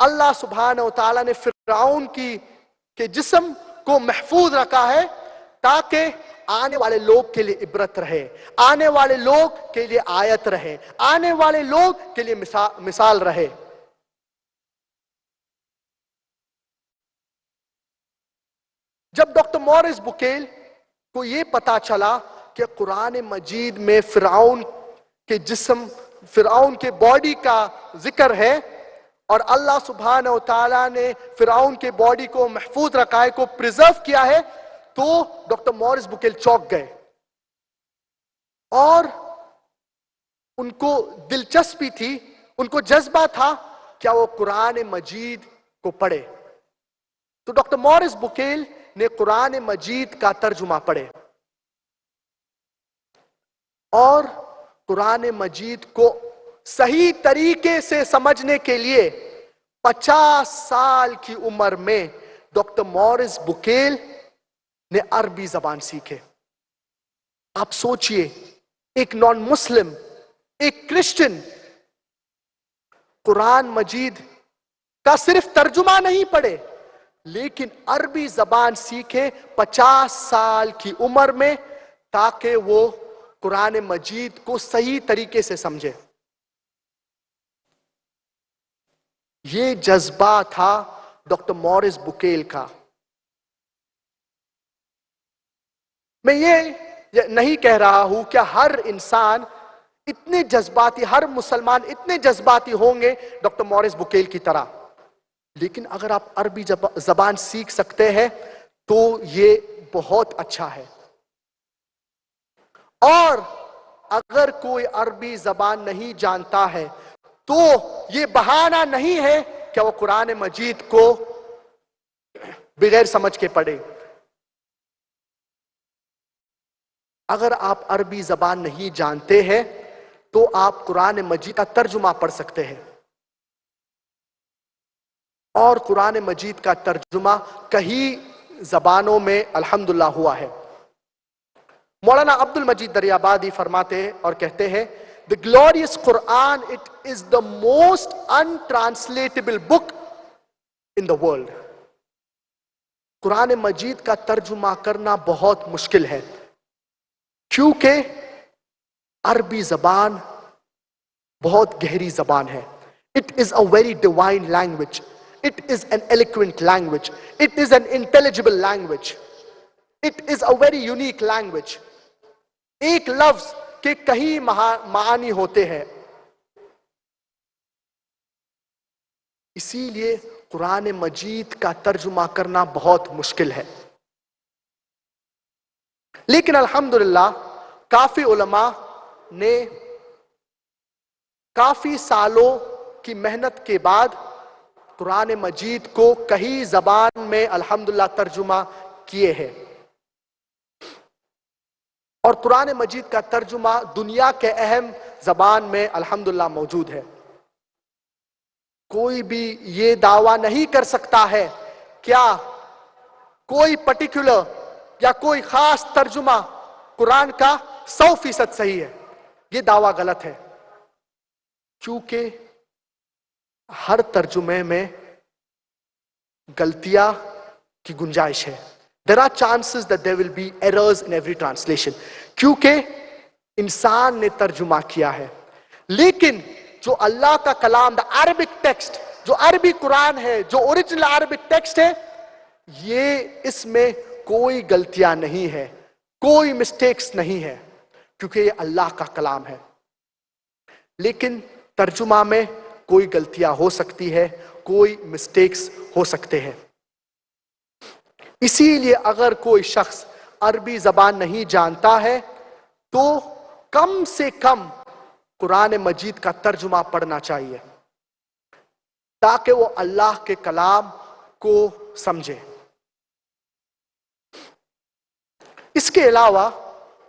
اللہ سبحانہ و تعالیٰ نے فرعون کے جسم کو محفوظ رکھا ہے تاکہ آنے والے لوگ کے لیے عبرت رہے، آنے والے لوگ کے لیے آیت رہے، آنے والے لوگ کے لیے مثال رہے۔ جب ڈاکٹر موریس بکیل کو یہ پتا چلا کہ قرآن مجید میں فرعون کے جسم، فرعون کے باڈی کا ذکر ہے اور اللہ سبحانہ و تعالیٰ نے فرعون کے باڈی کو محفوظ رکھا ہے، کو پریزرو کیا ہے، تو ڈاکٹر موریس بکیل چونک گئے اور ان کو دلچسپی تھی، ان کو جذبہ تھا کیا وہ قرآن مجید کو پڑھے۔ تو ڈاکٹر موریس بکیل نے قرآن مجید کا ترجمہ پڑھے اور قرآن مجید کو صحیح طریقے سے سمجھنے کے لیے 50 سال کی عمر میں ڈاکٹر موریس بکیل نے عربی زبان سیکھے۔ آپ سوچئے، ایک نان مسلم، ایک کرسچن قرآن مجید کا صرف ترجمہ نہیں پڑھے لیکن عربی زبان سیکھے 50 سال کی عمر میں تاکہ وہ قرآن مجید کو صحیح طریقے سے سمجھے۔ یہ جذبہ تھا ڈاکٹر موریس بکیل کا۔ میں یہ نہیں کہہ رہا ہوں کہ ہر انسان اتنے جذباتی، ہر مسلمان اتنے جذباتی ہوں گے ڈاکٹر موریس بکیل کی طرح، لیکن اگر آپ عربی زبان سیکھ سکتے ہیں تو یہ بہت اچھا ہے۔ اور اگر کوئی عربی زبان نہیں جانتا ہے تو یہ بہانہ نہیں ہے کہ وہ قرآن مجید کو بغیر سمجھ کے پڑھے۔ اگر آپ عربی زبان نہیں جانتے ہیں تو آپ قرآن مجید کا ترجمہ پڑھ سکتے ہیں، اور قرآن مجید کا ترجمہ کئی زبانوں میں الحمدللہ ہوا ہے۔ مولانا عبد المجید دریابادی فرماتے ہیں اور کہتے ہیں The glorious Quran, it is the most untranslatable book in the world. قرآن مجید کا ترجمہ کرنا بہت مشکل ہے کیونکہ عربی زبان بہت گہری زبان ہے۔ It is a very divine language. It is an eloquent language. It is an intelligible language. It is a very unique language. ایک لفظ کے کئی معانی ہوتے ہیں، اسی لیے قرآن مجید کا ترجمہ کرنا بہت مشکل ہے۔ لیکن الحمدللہ کافی علماء نے کافی سالوں کی محنت کے بعد قرآن مجید کو کئی زبان میں الحمدللہ ترجمہ کیے ہیں، اور قرآن مجید کا ترجمہ دنیا کے اہم زبان میں الحمدللہ موجود ہے۔ کوئی بھی یہ دعویٰ نہیں کر سکتا ہے کیا کوئی پرٹیکولر یا کوئی خاص ترجمہ قرآن کا 100% صحیح ہے۔ یہ دعویٰ غلط ہے کیونکہ ہر ترجمے میں غلطیاں کی گنجائش ہے۔ There are chances that there will be errors in every translation کیونکہ انسان نے ترجمہ کیا ہے، لیکن جو اللہ کا کلام the Arabic text، جو عربی قرآن ہے، جو اوریجنل عربک ٹیکسٹ ہے، یہ اس میں کوئی غلطیاں نہیں ہے، کوئی مسٹیکس نہیں ہے کیونکہ یہ اللہ کا کلام ہے۔ لیکن ترجمہ میں کوئی غلطیاں ہو سکتی ہے، کوئی مسٹیکس ہو سکتے ہیں۔ اسی لیے اگر کوئی شخص عربی زبان نہیں جانتا ہے تو کم سے کم قرآن مجید کا ترجمہ پڑھنا چاہیے تاکہ وہ اللہ کے کلام کو سمجھے۔ اس کے علاوہ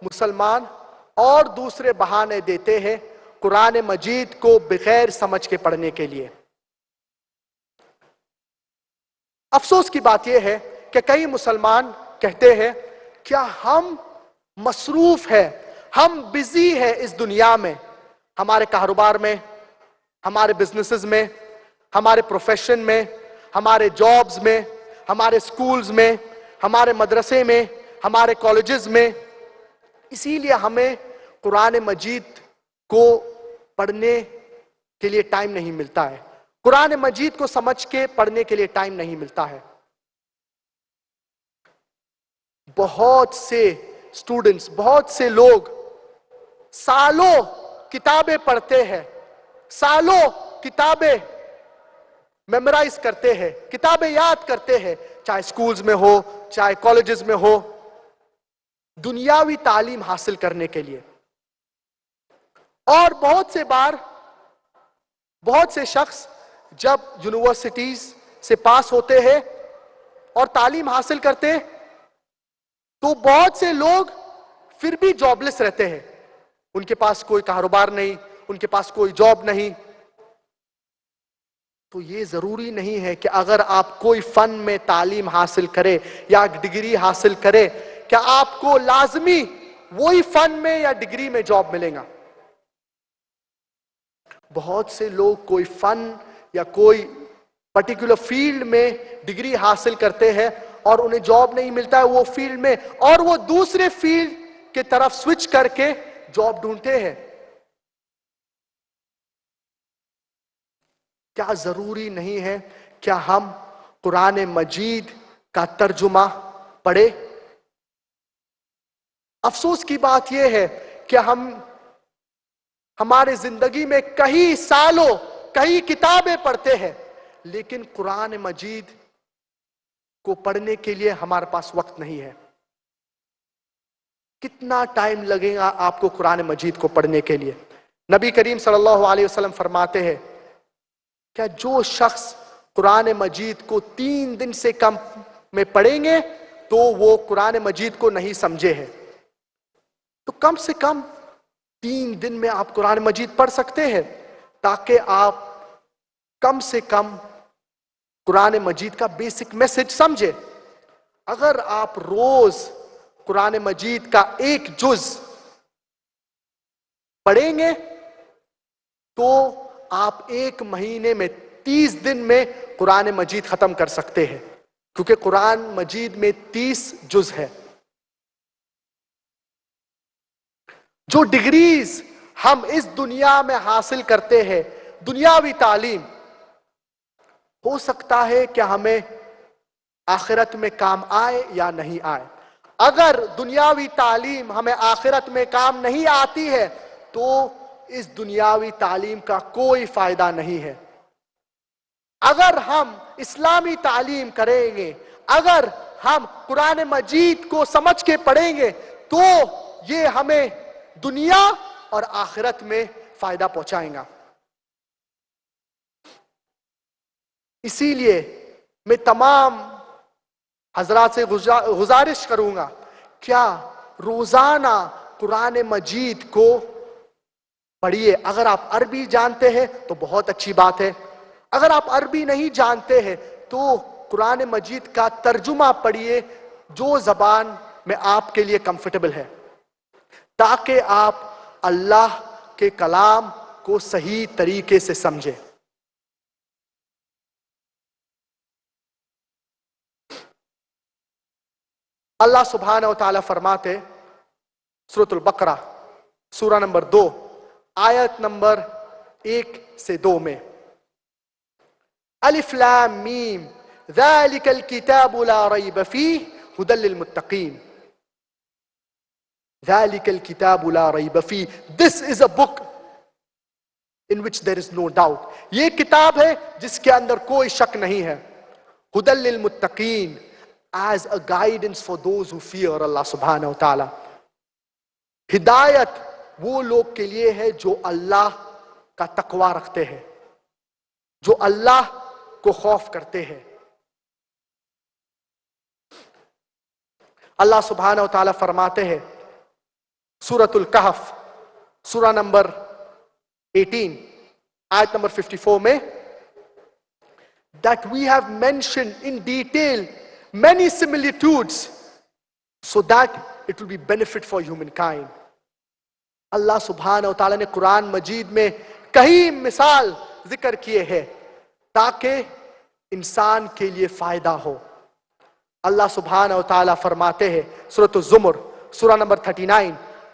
مسلمان اور دوسرے بہانے دیتے ہیں قرآن مجید کو بغیر سمجھ کے پڑھنے کے لیے۔ افسوس کی بات یہ ہے کہ کئی مسلمان کہتے ہیں کیا ہم مصروف ہیں، ہم بزی ہیں اس دنیا میں، ہمارے کاروبار میں، ہمارے بزنسز میں، ہمارے پروفیشن میں، ہمارے جابز میں، ہمارے سکولز میں، ہمارے مدرسے میں، ہمارے کالجز میں. اسی لیے ہمیں قرآن مجید کو پڑھنے کے لیے ٹائم نہیں ملتا ہے، قرآن مجید کو سمجھ کے پڑھنے کے لیے ٹائم نہیں ملتا ہے. بہت سے اسٹوڈنٹس، بہت سے لوگ سالوں کتابیں پڑھتے ہیں، سالوں کتابیں میمورائز کرتے ہیں، کتابیں یاد کرتے ہیں، چاہے سکولز میں ہو، چاہے کالجز میں ہو، دنیاوی تعلیم حاصل کرنے کے لیے. اور بہت سے بار بہت سے شخص جب یونیورسٹیز سے پاس ہوتے ہیں اور تعلیم حاصل کرتے ہیں تو بہت سے لوگ پھر بھی جاب لیس رہتے ہیں. ان کے پاس کوئی کاروبار نہیں، ان کے پاس کوئی جاب نہیں. تو یہ ضروری نہیں ہے کہ اگر آپ کوئی فن میں تعلیم حاصل کرے یا ڈگری حاصل کرے کہ آپ کو لازمی وہی فن میں یا ڈگری میں جاب ملے گا. بہت سے لوگ کوئی فن یا کوئی پرٹیکولر فیلڈ میں ڈگری حاصل کرتے ہیں اور انہیں جاب نہیں ملتا ہے وہ فیلڈ میں، اور وہ دوسرے فیلڈ کی طرف سوئچ کر کے جاب ڈھونڈتے ہیں. کیا ضروری نہیں ہے کیا ہم قرآن مجید کا ترجمہ پڑھیں؟ افسوس کی بات یہ ہے کہ ہمارے زندگی میں کئی سالوں کئی کتابیں پڑھتے ہیں لیکن قرآن مجید کو پڑھنے کے لیے ہمارے پاس وقت نہیں ہے. کتنا ٹائم لگے گا آپ کو قرآن مجید کو پڑھنے کے لیے؟ نبی کریم صلی اللہ علیہ وسلم فرماتے ہیں کہ جو شخص قرآن مجید کو 3 دن سے کم میں پڑھیں گے تو وہ قرآن مجید کو نہیں سمجھے ہیں. تو کم سے کم 3 دن میں آپ قرآن مجید پڑھ سکتے ہیں تاکہ آپ کم سے کم قرآن مجید کا بیسک میسج سمجھے. اگر آپ روز قرآن مجید کا 1 جز پڑھیں گے تو آپ 1 مہینے میں 30 دن میں قرآن مجید ختم کر سکتے ہیں، کیونکہ قرآن مجید میں 30 جز ہے. جو ڈگریز ہم اس دنیا میں حاصل کرتے ہیں، دنیاوی تعلیم، ہو سکتا ہے کہ ہمیں آخرت میں کام آئے یا نہیں آئے. اگر دنیاوی تعلیم ہمیں آخرت میں کام نہیں آتی ہے تو اس دنیاوی تعلیم کا کوئی فائدہ نہیں ہے. اگر ہم اسلامی تعلیم کریں گے، اگر ہم قرآن مجید کو سمجھ کے پڑھیں گے تو یہ ہمیں دنیا اور آخرت میں فائدہ پہنچائیں گا. اسی لیے میں تمام حضرات سے گزارش کروں گا، کیا روزانہ قرآن مجید کو پڑھیے. اگر آپ عربی جانتے ہیں تو بہت اچھی بات ہے، اگر آپ عربی نہیں جانتے ہیں تو قرآن مجید کا ترجمہ پڑھیے جو زبان میں آپ کے لیے کمفرٹیبل ہے، تاکہ آپ اللہ کے کلام کو صحیح طریقے سے سمجھیں. اللہ سبحانہ و تعالیٰ فرماتے سورۃ البقرہ سورہ نمبر 2 آیت نمبر 1 سے 2 میں، الف لام میم ذالک الکتاب لا ریب فیہ ھدی للمتقین. ذالک الکتاب لا ریب فیہ، this is a book in which there is no doubt. یہ کتاب ہے جس کے اندر کوئی شک نہیں ہے. ھدی للمتقین، as a guidance for those who fear اللہ سبحانہ و تعالی. ہدایت وہ لوگ کے لیے ہے جو اللہ کا تقوی رکھتے ہیں، جو اللہ کو خوف کرتے ہیں. اللہ سبحانہ و تعالی فرماتے ہیں سورۃ الکہف سورہ نمبر 18 آیت نمبر 54 میں، that we have mentioned in detail many similitudes so that it will be benefit for humankind. اللہ سبحانہ و تعالیٰ نے قرآن مجید میں کئی مثال ذکر کیے ہیں تاکہ انسان کے لیے فائدہ ہو. اللہ سبحانہ و تعالیٰ فرماتے ہیں سورۃ الزمر سورہ نمبر 39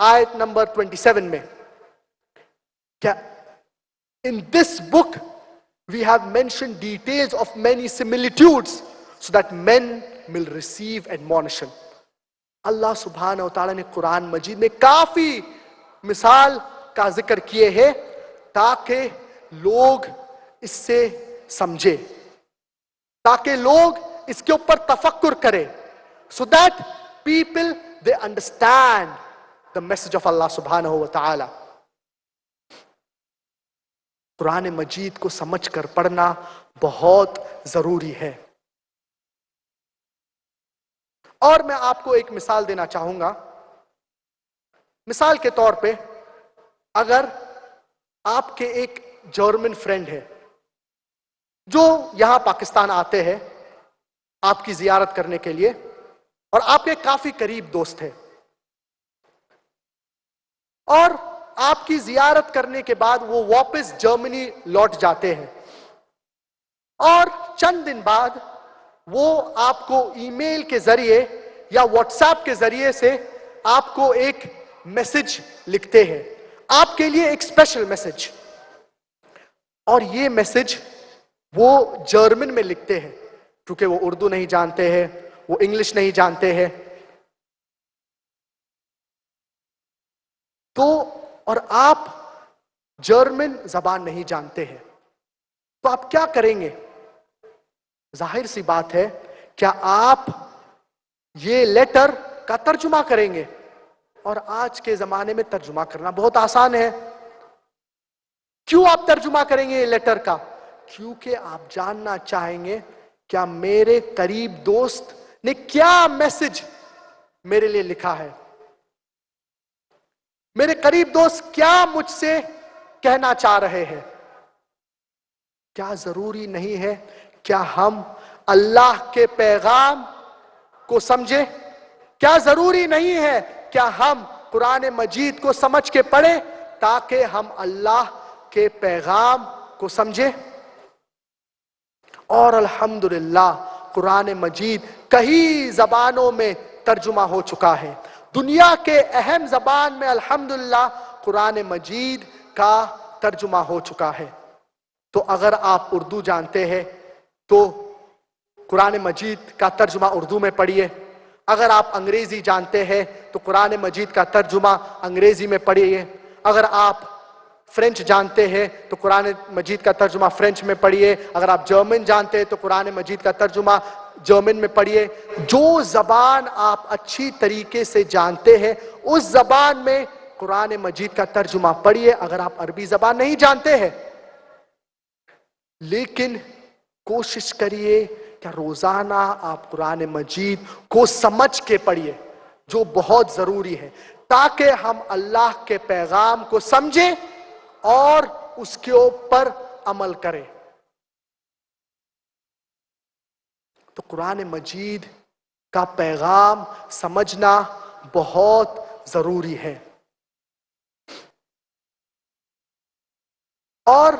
آیت نمبر 27 میں کیا in this book we have mentioned details of many similitudes so that men will receive admonition. اللہ سبحانہ و تعالیٰ نے قرآن مجید میں کافی مثال کا ذکر کیے ہیں تاکہ لوگ اس سے سمجھے، تاکہ لوگ اس کے اوپر تفکر کرے، so that people they understand the message of Allah subhanahu wa ta'ala. قرآن مجید کو سمجھ کر پڑھنا بہت ضروری ہے. اور میں آپ کو ایک مثال دینا چاہوں گا. مثال کے طور پہ اگر آپ کے ایک جرمن فرینڈ ہے جو یہاں پاکستان آتے ہیں آپ کی زیارت کرنے کے لیے اور آپ کے کافی قریب دوست ہے، اور آپ کی زیارت کرنے کے بعد وہ واپس جرمنی لوٹ جاتے ہیں، اور چند دن بعد وہ آپ کو ای میل کے ذریعے یا واٹس ایپ کے ذریعے سے آپ کو ایک میسج لکھتے ہیں، آپ کے لیے ایک اسپیشل میسج. اور یہ میسج وہ جرمن میں لکھتے ہیں کیونکہ وہ اردو نہیں جانتے ہیں، وہ انگلش نہیں جانتے ہیں. تو اور آپ جرمن زبان نہیں جانتے ہیں تو آپ کیا کریں گے؟ ظاہر سی بات ہے، کیا آپ یہ لیٹر کا ترجمہ کریں گے؟ اور آج کے زمانے میں ترجمہ کرنا بہت آسان ہے. کیوں آپ ترجمہ کریں گے یہ لیٹر کا؟ کیونکہ آپ جاننا چاہیں گے کیا میرے قریب دوست نے کیا میسج میرے لیے لکھا ہے، میرے قریب دوست کیا مجھ سے کہنا چاہ رہے ہیں. کیا ضروری نہیں ہے کیا ہم اللہ کے پیغام کو سمجھیں؟ کیا ضروری نہیں ہے کیا ہم قرآن مجید کو سمجھ کے پڑھیں تاکہ ہم اللہ کے پیغام کو سمجھیں؟ اور الحمدللہ قرآن مجید کئی زبانوں میں ترجمہ ہو چکا ہے. دنیا کے اہم زبان میں الحمدللہ قرآن مجید کا ترجمہ ہو چکا ہے. تو اگر آپ اردو جانتے ہیں تو قرآن مجید کا ترجمہ اردو میں پڑھیے. اگر آپ انگریزی جانتے ہیں تو قرآن مجید کا ترجمہ انگریزی میں پڑھیے. اگر آپ فرینچ جانتے ہیں تو قرآن مجید کا ترجمہ فرینچ میں پڑھیے. اگر آپ جرمن جانتے ہیں تو قرآن مجید کا ترجمہ جرمن میں پڑھیے. جو زبان آپ اچھی طریقے سے جانتے ہیں اس زبان میں قرآن مجید کا ترجمہ پڑھیے. اگر آپ عربی زبان نہیں جانتے ہیں لیکن کوشش کریے کہ روزانہ آپ قرآن مجید کو سمجھ کے پڑھیے، جو بہت ضروری ہے، تاکہ ہم اللہ کے پیغام کو سمجھیں اور اس کے اوپر عمل کریں. تو قرآن مجید کا پیغام سمجھنا بہت ضروری ہے. اور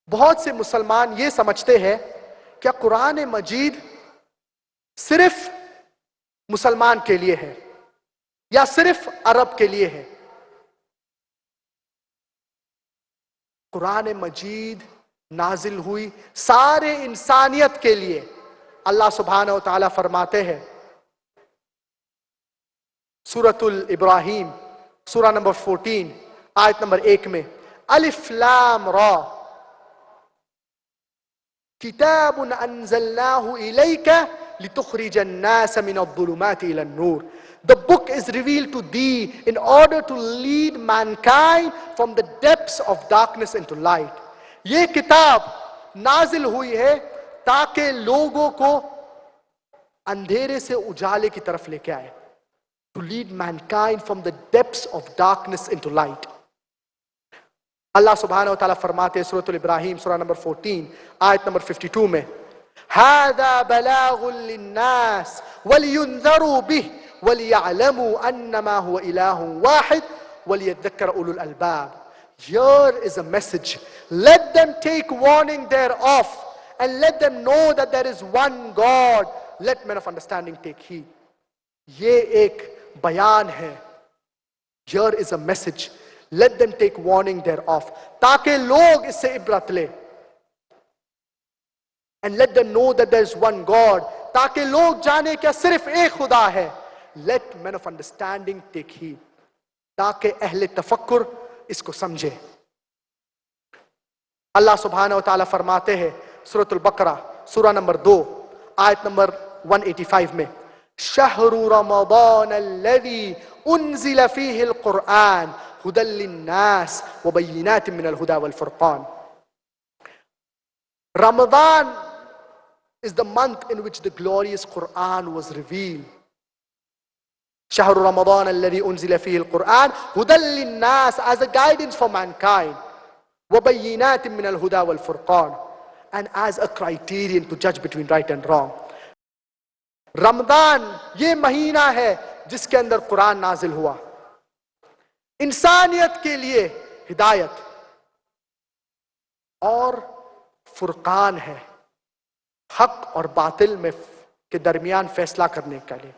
بہت سے مسلمان یہ سمجھتے ہیں کہ قرآن مجید صرف مسلمان کے لیے ہے یا صرف عرب کے لیے ہے. قرآن مجید نازل ہوئی سارے انسانیت کے لیے. اللہ سبحانہ و تعالیٰ فرماتے ہیں سورۃ الابراہیم سورہ نمبر 14 آیت نمبر 1 میں الف لام را کتاب انزلناه الیک لتخرج الناس من الظلمات الى النور. The book is revealed to thee in order to lead mankind from the depths of darkness into light. یہ کتاب نازل ہوئی ہے تاکہ لوگوں کو اندھیرے سے اجالے کی طرف لے کے آئے. To lead mankind from the depths of darkness into light. اللہ سبحانہ وتعالیٰ فرماتے ہیں سورۃ الابراہیم سورہ نمبر 14 آیت نمبر 52 میں هذا بلاغ للناس ولينذروا به وليعلموا انما هو اله واحد وليذكر اولو الالباب. Here is a message. Let them take warning thereof, and let them know that there is one God. Let men of understanding take heed. یہ ایک بیان ہے. Here is a message. Let them take warning thereof. تاکہ لوگ اس سے عبرت لے. And let them know that there is one God. تاکہ لوگ جانے کیا صرف ایک خدا ہے. Let men of understanding take heed. تاکہ اہل تفکر اس کو سمجھے. اللہ سبحانہ و تعالیٰ فرماتے ہیں سورۃ البقرہ سورہ نمبر 2 آیت نمبر 185 میں شہر رمضان الذی انزل فیہ القرآن ہدی للناس وبینات من الہدی والفرقان. Ramadan is the month in which the glorious Quran was revealed. شهر رمضان الذي أنزل فيه القرآن هدى للناس, as a guidance for mankind, وبينات من الهدى والفرقان, and as a criterion to judge between right and wrong. رمضان یہ مہینہ ہے جس کے اندر قرآن نازل ہوا, انسانیت کے لیے ہدایت اور فرقان ہے, حق اور باطل میں کے درمیان فیصلہ کرنے کے لیے.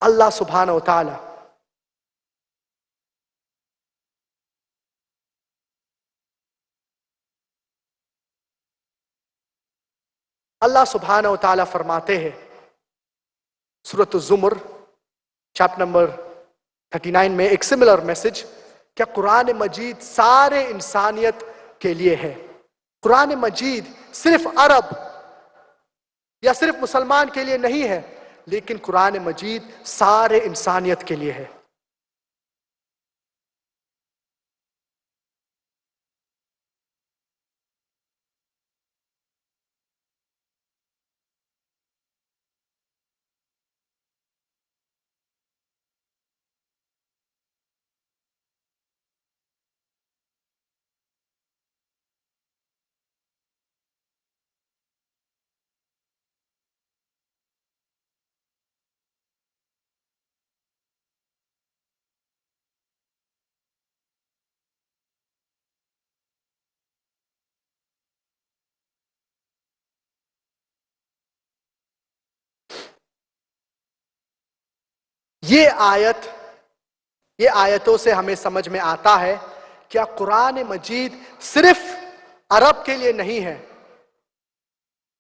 اللہ سبحانہ و تعالی فرماتے ہیں سورۃ الزمر چیپٹر نمبر 39 میں ایک سملر میسج. کیا قرآن مجید سارے انسانیت کے لیے ہے. قرآن مجید صرف عرب یا صرف مسلمان کے لیے نہیں ہے, لیکن قرآن مجید سارے انسانیت کے لیے ہے. یہ آیتوں سے ہمیں سمجھ میں آتا ہے کیا قرآن مجید صرف عرب کے لیے نہیں ہے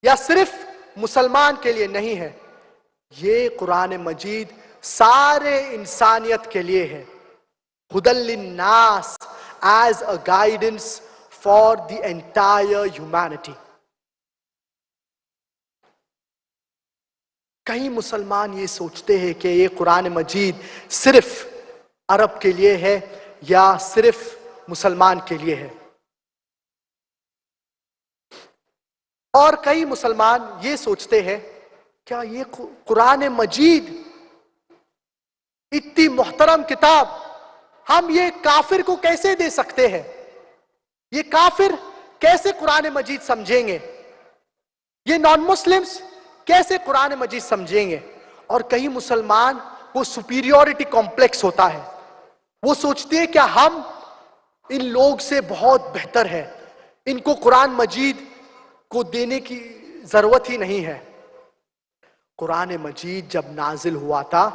یا صرف مسلمان کے لیے نہیں ہے. یہ قرآن مجید سارے انسانیت کے لیے ہے. ہدی للناس, as a guidance for the entire humanity. کئی مسلمان یہ سوچتے ہیں کہ یہ قرآن مجید صرف عرب کے لیے ہے یا صرف مسلمان کے لیے ہے, اور کئی مسلمان یہ سوچتے ہیں کیا یہ قرآن مجید اتنی محترم کتاب ہم یہ کافر کو کیسے دے سکتے ہیں. یہ کافر کیسے قرآن مجید سمجھیں گے, یہ نان مسلمز کیسے قرآن مجید سمجھیں گے. اور کئی مسلمان وہ سپیریورٹی کمپلیکس ہوتا ہے, وہ سوچتے ہیں کہ ہم ان لوگ سے بہت بہتر ہے, ان کو قرآن مجید کو دینے کی ضرورت ہی نہیں ہے. قرآن مجید جب نازل ہوا تھا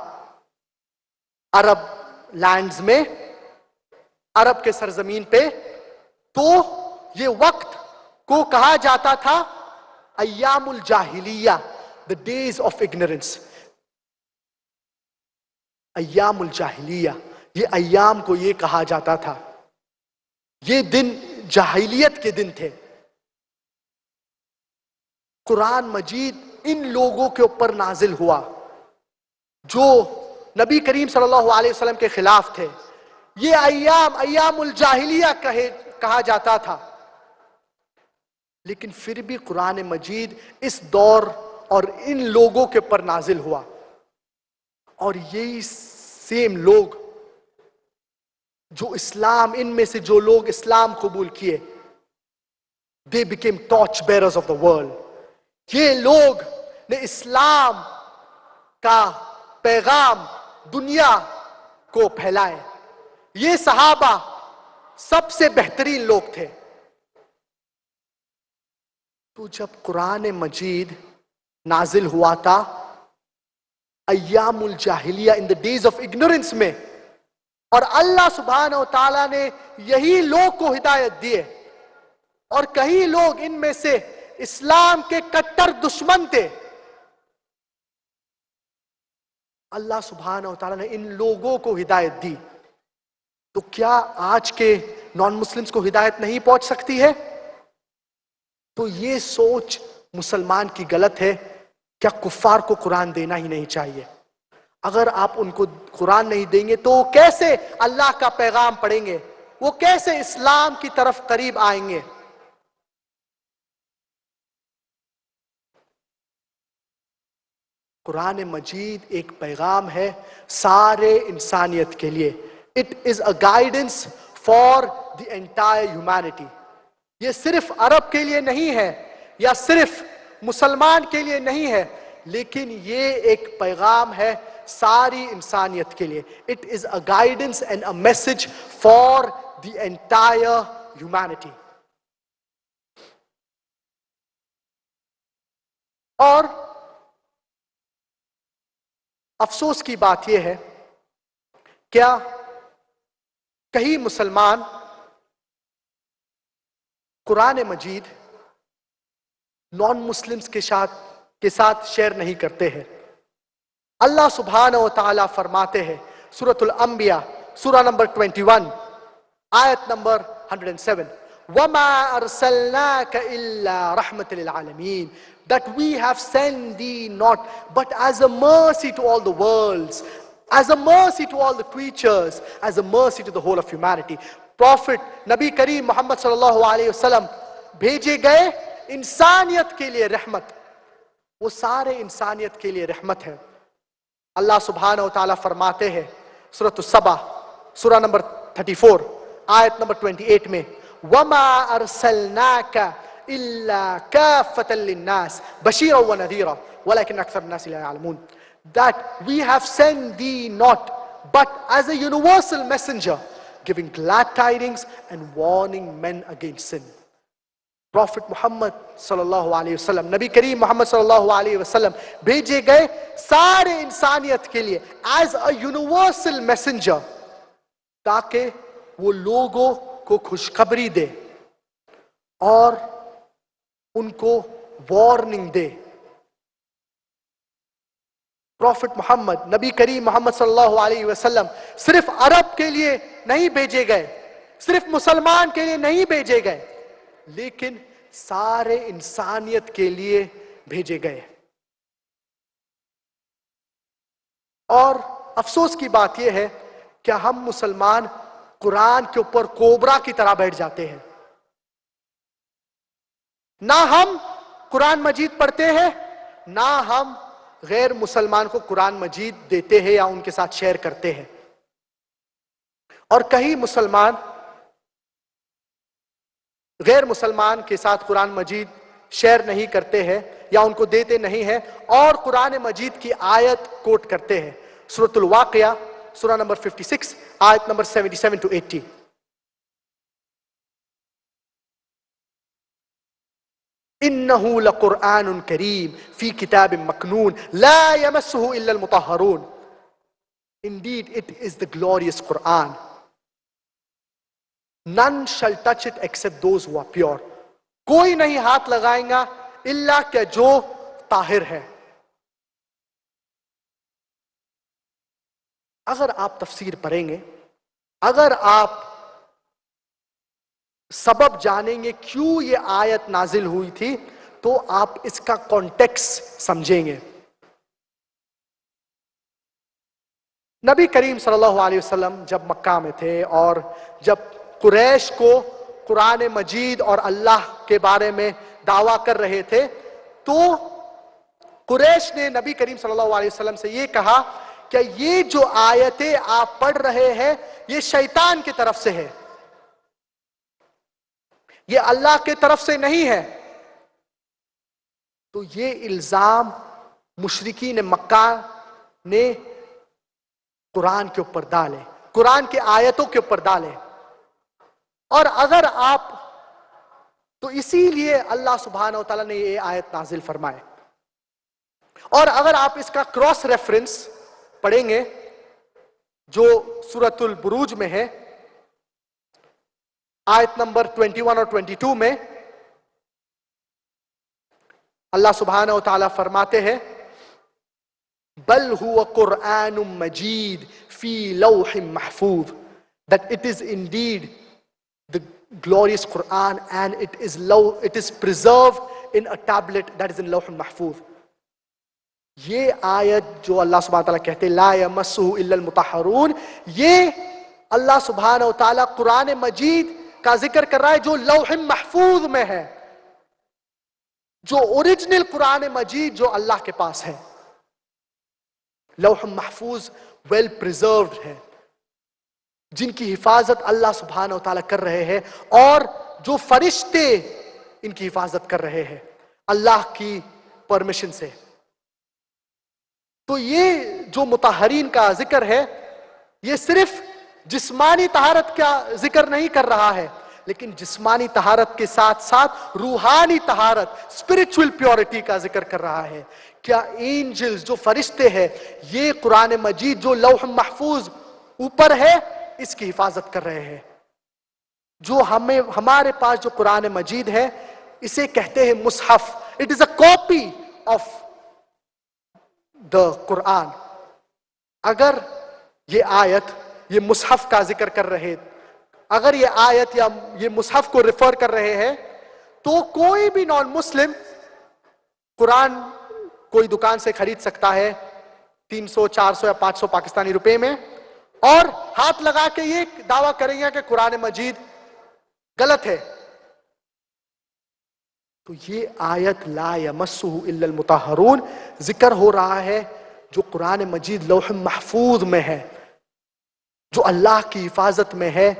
عرب لینڈز میں, عرب کے سرزمین پہ, تو یہ وقت کو کہا جاتا تھا ایام الجاہلیہ, the days of ignorance. ایام الجاہلیہ, یہ ایام کو یہ کہا جاتا تھا, یہ دن جاہلیت کے دن تھے. قرآن مجید ان لوگوں کے اوپر نازل ہوا جو نبی کریم صلی اللہ علیہ وسلم کے خلاف تھے. یہ ایام الجاہلیہ کہا جاتا تھا, لیکن پھر بھی قرآن مجید اس دور اور ان لوگوں کے پر نازل ہوا. اور یہی سیم لوگ جو اسلام, ان میں سے جو لوگ اسلام قبول کیے, they became torch bearers of the world. یہ لوگ نے اسلام کا پیغام دنیا کو پھیلائے. یہ صحابہ سب سے بہترین لوگ تھے. تو جب قرآن مجید نازل ہوا تھا ایام الجاہلیہ ان دا ڈیز آف اگنورنس میں، اور اللہ سبحانہ و تعالیٰ نے یہی لوگ کو ہدایت دیے، اور کئی لوگ ان میں سے اسلام کے کٹر دشمن تھے، اللہ سبحانہ و تعالیٰ نے ان لوگوں کو ہدایت دی. تو کیا آج کے نان مسلمز کو ہدایت نہیں پہنچ سکتی ہے؟ تو یہ سوچ مسلمان کی غلط ہے. کیا کفار کو قرآن دینا ہی نہیں چاہیے؟ اگر آپ ان کو قرآن نہیں دیں گے تو وہ کیسے اللہ کا پیغام پڑھیں گے؟ وہ کیسے اسلام کی طرف قریب آئیں گے؟ قرآن مجید ایک پیغام ہے سارے انسانیت کے لیے. It is a guidance for the entire humanity. یہ صرف عرب کے لیے نہیں ہے یا صرف مسلمان کے لیے نہیں ہے، لیکن یہ ایک پیغام ہے ساری انسانیت کے لیے. It is a guidance and a message for the entire humanity. اور افسوس کی بات یہ ہے، کیا کئی مسلمان قرآن مجید نان مسلمز کے ساتھ شیئر نہیں کرتے ہیں. اللہ سبحانہ و تعالیٰ فرماتے ہیں سورۃ الانبیاء سورہ نمبر 21 آیت نمبر 107، وَمَا أَرْسَلْنَاكَ إِلَّا رَحْمَةً لِلْعَالَمِينَ, that we have sent thee not but as a mercy to all the worlds, as a mercy to all the creatures, as a mercy to the whole of humanity. Prophet نبی کریم محمد صلی اللہ علیہ وسلم بھیجے گئے انسانیت کے لیے رحمت. وہ سارے انسانیت کے لیے رحمت ہے. اللہ سبحانہ و تعالیٰ فرماتے ہیں سورۃ السبا سورہ نمبر 34 آیت نمبر 28 میں، وَمَا أَرْسَلْنَاكَ إِلَّا كَافَّةً لِلنَّاسِ بَشِيرًا وَنَذِيرًا وَلَكِنَّ أَكْثَرَ النَّاسِ لَا يَعْلَمُونَ. That we have sent thee not but as a universal messenger, giving glad tidings and warning men against sin. Prophet Muhammad sallallahu alayhi wasallam, نبی کریم محمد صلی اللہ علیہ وسلم بھیجے گئے سارے انسانیت کے لیے as a universal messenger، تاکہ وہ لوگوں کو خوشخبری دے اور ان کو وارننگ دے. پروفٹ محمد نبی کریم محمد صلی اللہ علیہ وسلم صرف عرب کے لیے نہیں بھیجے گئے، صرف مسلمان کے لیے نہیں بھیجے گئے، لیکن سارے انسانیت کے لیے بھیجے گئے. اور افسوس کی بات یہ ہے کہ ہم مسلمان قرآن کے اوپر کوبرا کی طرح بیٹھ جاتے ہیں. نہ ہم قرآن مجید پڑھتے ہیں، نہ ہم غیر مسلمان کو قرآن مجید دیتے ہیں یا ان کے ساتھ شیئر کرتے ہیں. اور کئی مسلمان غیر مسلمان کے ساتھ قرآن مجید شیئر نہیں کرتے ہیں یا ان کو دیتے نہیں ہیں، اور قرآن مجید کی آیت کوٹ کرتے ہیں. سورۃ الواقعہ سورہ نمبر 56 آیت نمبر 77 to 80. إِنَّهُ لَقُرْآنٌ كَرِيمٌ فِي كِتَابٍ مَكْنُونٍ لَا يَمَسُّهُ إِلَّا الْمُطَهَّرُونَ. Indeed, it is the glorious Quran. None shall touch it except those who are pure. کوئی نہیں ہاتھ لگائیں گا الا کہ جو طاہر ہے. اگر آپ تفسیر پڑھیں گے، اگر آپ سبب جانیں گے کیوں یہ آیت نازل ہوئی تھی، تو آپ اس کا کانٹیکس سمجھیں گے. نبی کریم صلی اللہ علیہ وسلم جب مکہ میں تھے اور جب قریش کو قرآن مجید اور اللہ کے بارے میں دعویٰ کر رہے تھے، تو قریش نے نبی کریم صلی اللہ علیہ وسلم سے یہ کہا کہ یہ جو آیتیں آپ پڑھ رہے ہیں یہ شیطان کی طرف سے ہے، یہ اللہ کے طرف سے نہیں ہے. تو یہ الزام مشرکین مکہ نے قرآن کے اوپر ڈالیں، قرآن کے آیتوں کے اوپر ڈالیں. اور اگر آپ تو اسی لیے اللہ سبحانہ وتعالیٰ نے یہ آیت نازل فرمائے. اور اگر آپ اس کا کراس ریفرنس پڑھیں گے جو سورۃ البروج میں ہے آیت نمبر 21 اور 22 میں اللہ سبحانہ وتعالیٰ فرماتے ہیں بل هو قرآن مجید فی لوح محفوظ, that it is indeed the glorious Quran and it is preserved in a tablet that is in لوح محفوظ. یہ آیت جو اللہ سبحانہ وتعالیٰ کہتے لا یمسہ الا المطہرون, یہ اللہ سبحانہ وتعالیٰ قرآن مجید کا ذکر کر رہا ہے جو لوح محفوظ میں ہے, جو اوریجنل قرآن مجید جو اللہ کے پاس ہے. لوح محفوظ ویل پریزروڈ ہے, جن کی حفاظت اللہ سبحانہ وتعالیٰ کر رہے ہیں اور جو فرشتے ان کی حفاظت کر رہے ہیں اللہ کی پرمیشن سے. تو یہ جو مطہرین کا ذکر ہے یہ صرف جسمانی طہارت کا ذکر نہیں کر رہا ہے, لیکن جسمانی طہارت کے ساتھ ساتھ روحانی طہارت, اسپرچول پیورٹی کا ذکر کر رہا ہے. کیا اینجلز جو فرشتے ہیں یہ قرآن مجید جو لوح محفوظ اوپر ہے اس کی حفاظت کر رہے ہیں. جو ہمارے پاس جو قرآن مجید ہے اسے کہتے ہیں مصحف. It is a copy of the Quran. اگر یہ آیت یہ مصحف کا ذکر کر رہے, اگر یہ آیت یا یہ مصحف کو ریفر کر رہے ہیں تو کوئی بھی نان مسلم قرآن کوئی دکان سے خرید سکتا ہے 300 400 یا 500 پاکستانی روپے میں اور ہاتھ لگا کے یہ دعویٰ کریں گے کہ قرآن مجید غلط ہے. تو یہ آیت لا یمسہ الا المطہرون ذکر ہو رہا ہے جو قرآن مجید لوح محفوظ میں ہے, جو اللہ کی حفاظت میں ہے.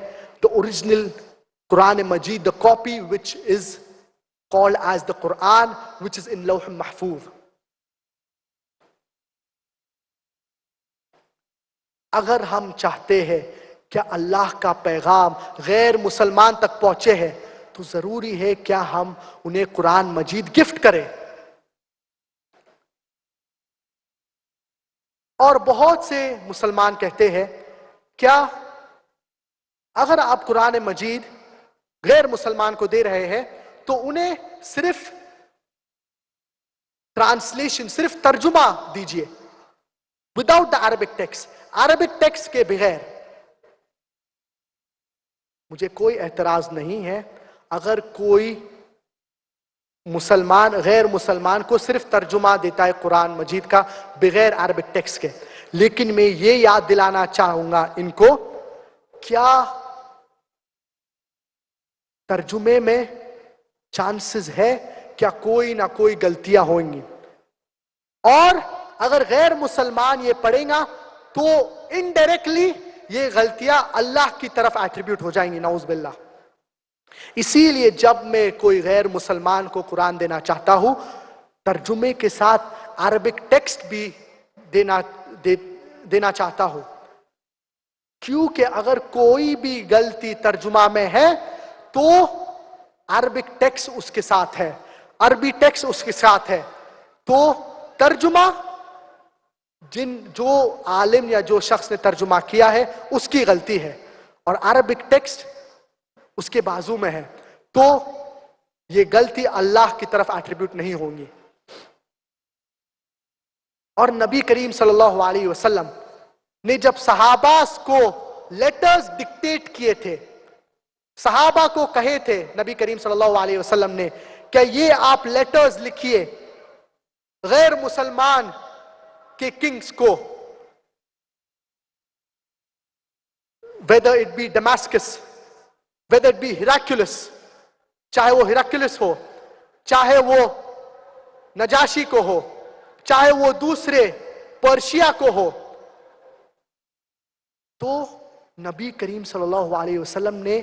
The original Quran Majid, the copy which is called as the Quran, which is in Lawh Mahfuz. اگر ہم چاہتے ہیں کہ اللہ کا پیغام غیر مسلمان تک پہنچے ہے تو ضروری ہے کیا ہم انہیں قرآن مجید گفٹ کریں. اور بہت سے مسلمان کہتے ہیں کیا اگر آپ قرآن مجید غیر مسلمان کو دے رہے ہیں تو انہیں صرف ٹرانسلیشن, صرف ترجمہ دیجئے without the Arabic text, Arabic text کے بغیر. مجھے کوئی اعتراض نہیں ہے اگر کوئی مسلمان غیر مسلمان کو صرف ترجمہ دیتا ہے قرآن مجید کا بغیر عربک ٹیکسٹ کے, لیکن میں یہ یاد دلانا چاہوں گا ان کو کیا ترجمے میں چانسز ہے کیا کوئی نہ کوئی غلطیاں ہوئیں گی, اور اگر غیر مسلمان یہ پڑھے گا تو انڈائریکٹلی یہ غلطیاں اللہ کی طرف ایٹریبیوٹ ہو جائیں گی, نعوذ باللہ. اسی لیے جب میں کوئی غیر مسلمان کو قرآن دینا چاہتا ہوں ترجمے کے ساتھ عربک ٹیکسٹ بھی دینا چاہتا ہوں, کیونکہ اگر کوئی بھی غلطی ترجمہ میں ہے تو عربک ٹیکسٹ اس کے ساتھ ہے, عربی ٹیکسٹ اس کے ساتھ ہے, تو ترجمہ جو عالم یا جو شخص نے ترجمہ کیا ہے اس کی غلطی ہے اور عربک ٹیکسٹ اس کے بازو میں ہے, تو یہ غلطی اللہ کی طرف ایٹریبیوٹ نہیں ہوں گی. اور نبی کریم صلی اللہ علیہ وسلم نے جب صحابہ کو لیٹرز ڈکٹیٹ کیے تھے, صحابہ کو کہے تھے نبی کریم صلی اللہ علیہ وسلم نے کہ یہ آپ لیٹرز لکھیے غیر مسلمان کے کنگز کو, whether it be Damascus, whether it be Heraclius, چاہے وہ ہیراکلس ہو, چاہے وہ نجاشی کو ہو, چاہے وہ دوسرے پرشیا کو ہو, تو نبی کریم صلی اللہ علیہ وسلم نے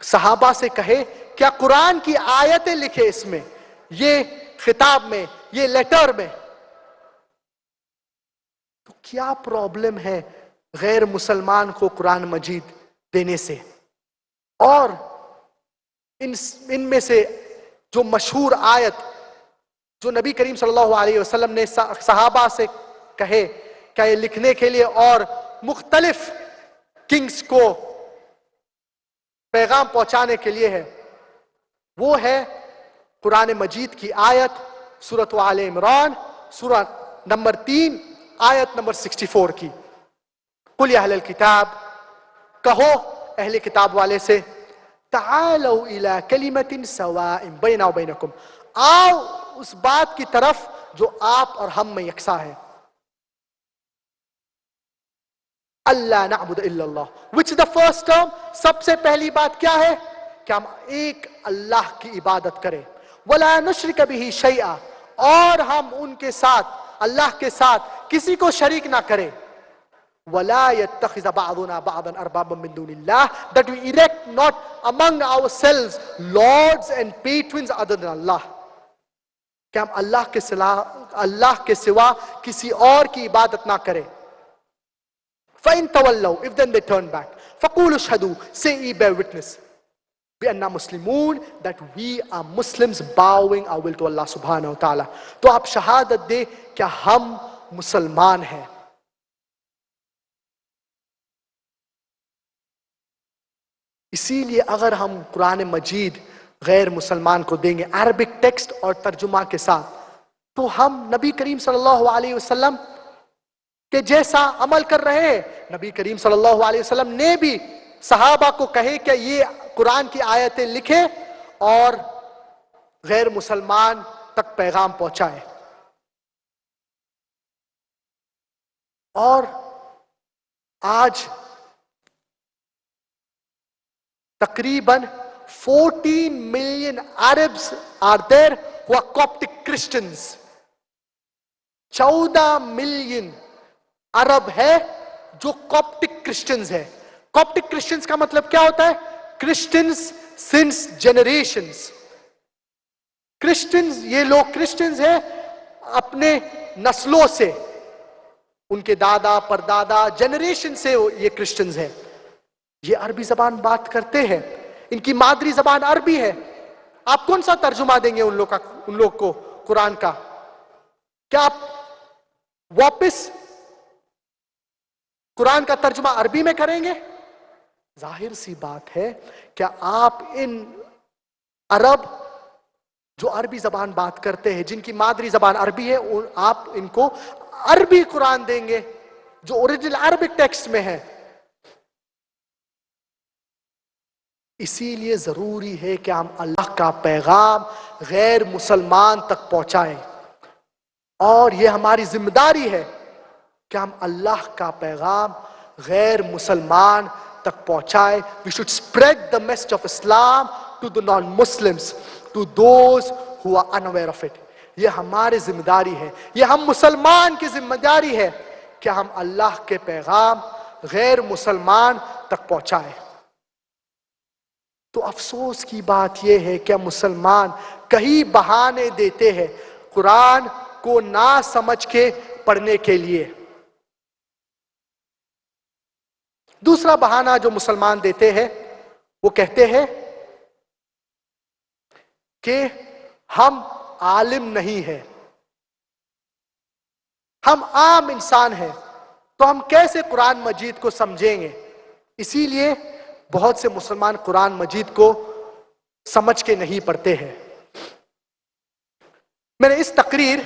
صحابہ سے کہے کیا قرآن کی آیتیں لکھے اس میں, یہ خطاب میں, یہ لیٹر میں. تو کیا پرابلم ہے غیر مسلمان کو قرآن مجید دینے سے؟ اور ان میں سے جو مشہور آیت جو نبی کریم صلی اللہ علیہ وسلم نے صحابہ سے کہے کہ یہ لکھنے کے لیے اور مختلف کنگز کو پیغام پہنچانے کے لیے ہے، وہ ہے قرآن مجید کی آیت سورۃ آل عمران سورہ نمبر 3 آیت نمبر 64 کی، قل یا اہل الکتاب، کہو اہل کتاب والے سے، تعالوا الی کلمۃ سواء بیننا وبینکم، آؤ اس بات کی طرف جو آپ اور ہم میں یکساں ہے، اللہ نعبد الا اللہ، which is the first term، سب سے پہلی بات کیا ہے کہ ہم ایک اللہ کی عبادت کریں، ولا نشرک بہ شیئا، اور ہم ان کے ساتھ اللہ کے ساتھ کسی کو شریک نہ کریں، ولا يتخذ بعضنا بعضا اربابا من دون اللہ، that we erect not among ourselves lords and patrons other than Allah، کہ ہم اللہ کے سوا کسی اور کی عبادت نہ کریں، فَإِن تَوَلَّوْا، if then they turn back، فَقُولُوا اشْهَدُوا، say ye bear witness، بِأَنَّا مُسْلِمُونَ، that we are Muslims bowing our will to Allah subhanahu wa ta'ala، تو آپ شہادت دے کہ ہم مسلمان ہیں۔ اسی لیے اگر ہم قرآن مجید غیر مسلمان کو دیں گے عربک ٹیکسٹ اور ترجمہ کے ساتھ، تو ہم نبی کریم صلی اللہ علیہ وسلم کہ جیسا عمل کر رہے ہیں، نبی کریم صلی اللہ علیہ وسلم نے بھی صحابہ کو کہے کہ یہ قرآن کی آیتیں لکھے اور غیر مسلمان تک پیغام پہنچائے۔ اور آج تقریباً 14 million Arabs are there who are Coptic Christians، 14 million عرب ہے جو کاپٹک کرسچنز ہے۔ کاپٹک کرسچنز کا مطلب کیا ہوتا ہے؟ کرسچنز سنس جنریشنز، کرسچنز، یہ لوگ کرسچنز ہیں اپنے نسلوں سے، ان کے دادا پردادا جنریشن سے یہ کرسچنز ہیں، یہ عربی زبان بات کرتے ہیں، ان کی مادری زبان عربی ہے۔ آپ کون سا ترجمہ دیں گے ان لوگ کو قرآن کا؟ کیا آپ واپس قرآن کا ترجمہ عربی میں کریں گے؟ ظاہر سی بات ہے کہ آپ ان عرب جو عربی زبان بات کرتے ہیں، جن کی مادری زبان عربی ہے، آپ ان کو عربی قرآن دیں گے جو اوریجنل عربک ٹیکسٹ میں ہے۔ اسی لیے ضروری ہے کہ ہم اللہ کا پیغام غیر مسلمان تک پہنچائیں، اور یہ ہماری ذمہ داری ہے کہ ہم اللہ کا پیغام غیر مسلمان تک پہنچائے۔ We should spread the message of Islam to the non-Muslims, to those who are unaware of it۔ یہ ہماری ذمہ داری ہے، یہ ہم مسلمان کی ذمہ داری ہے کہ ہم اللہ کے پیغام غیر مسلمان تک پہنچائے۔ تو افسوس کی بات یہ ہے کہ مسلمان کئی بہانے دیتے ہیں قرآن کو نہ سمجھ کے پڑھنے کے لیے۔ دوسرا بہانہ جو مسلمان دیتے ہیں وہ کہتے ہیں کہ ہم عالم نہیں ہیں، ہم عام انسان ہیں، تو ہم کیسے قرآن مجید کو سمجھیں گے؟ اسی لیے بہت سے مسلمان قرآن مجید کو سمجھ کے نہیں پڑھتے ہیں۔ میں نے اس تقریر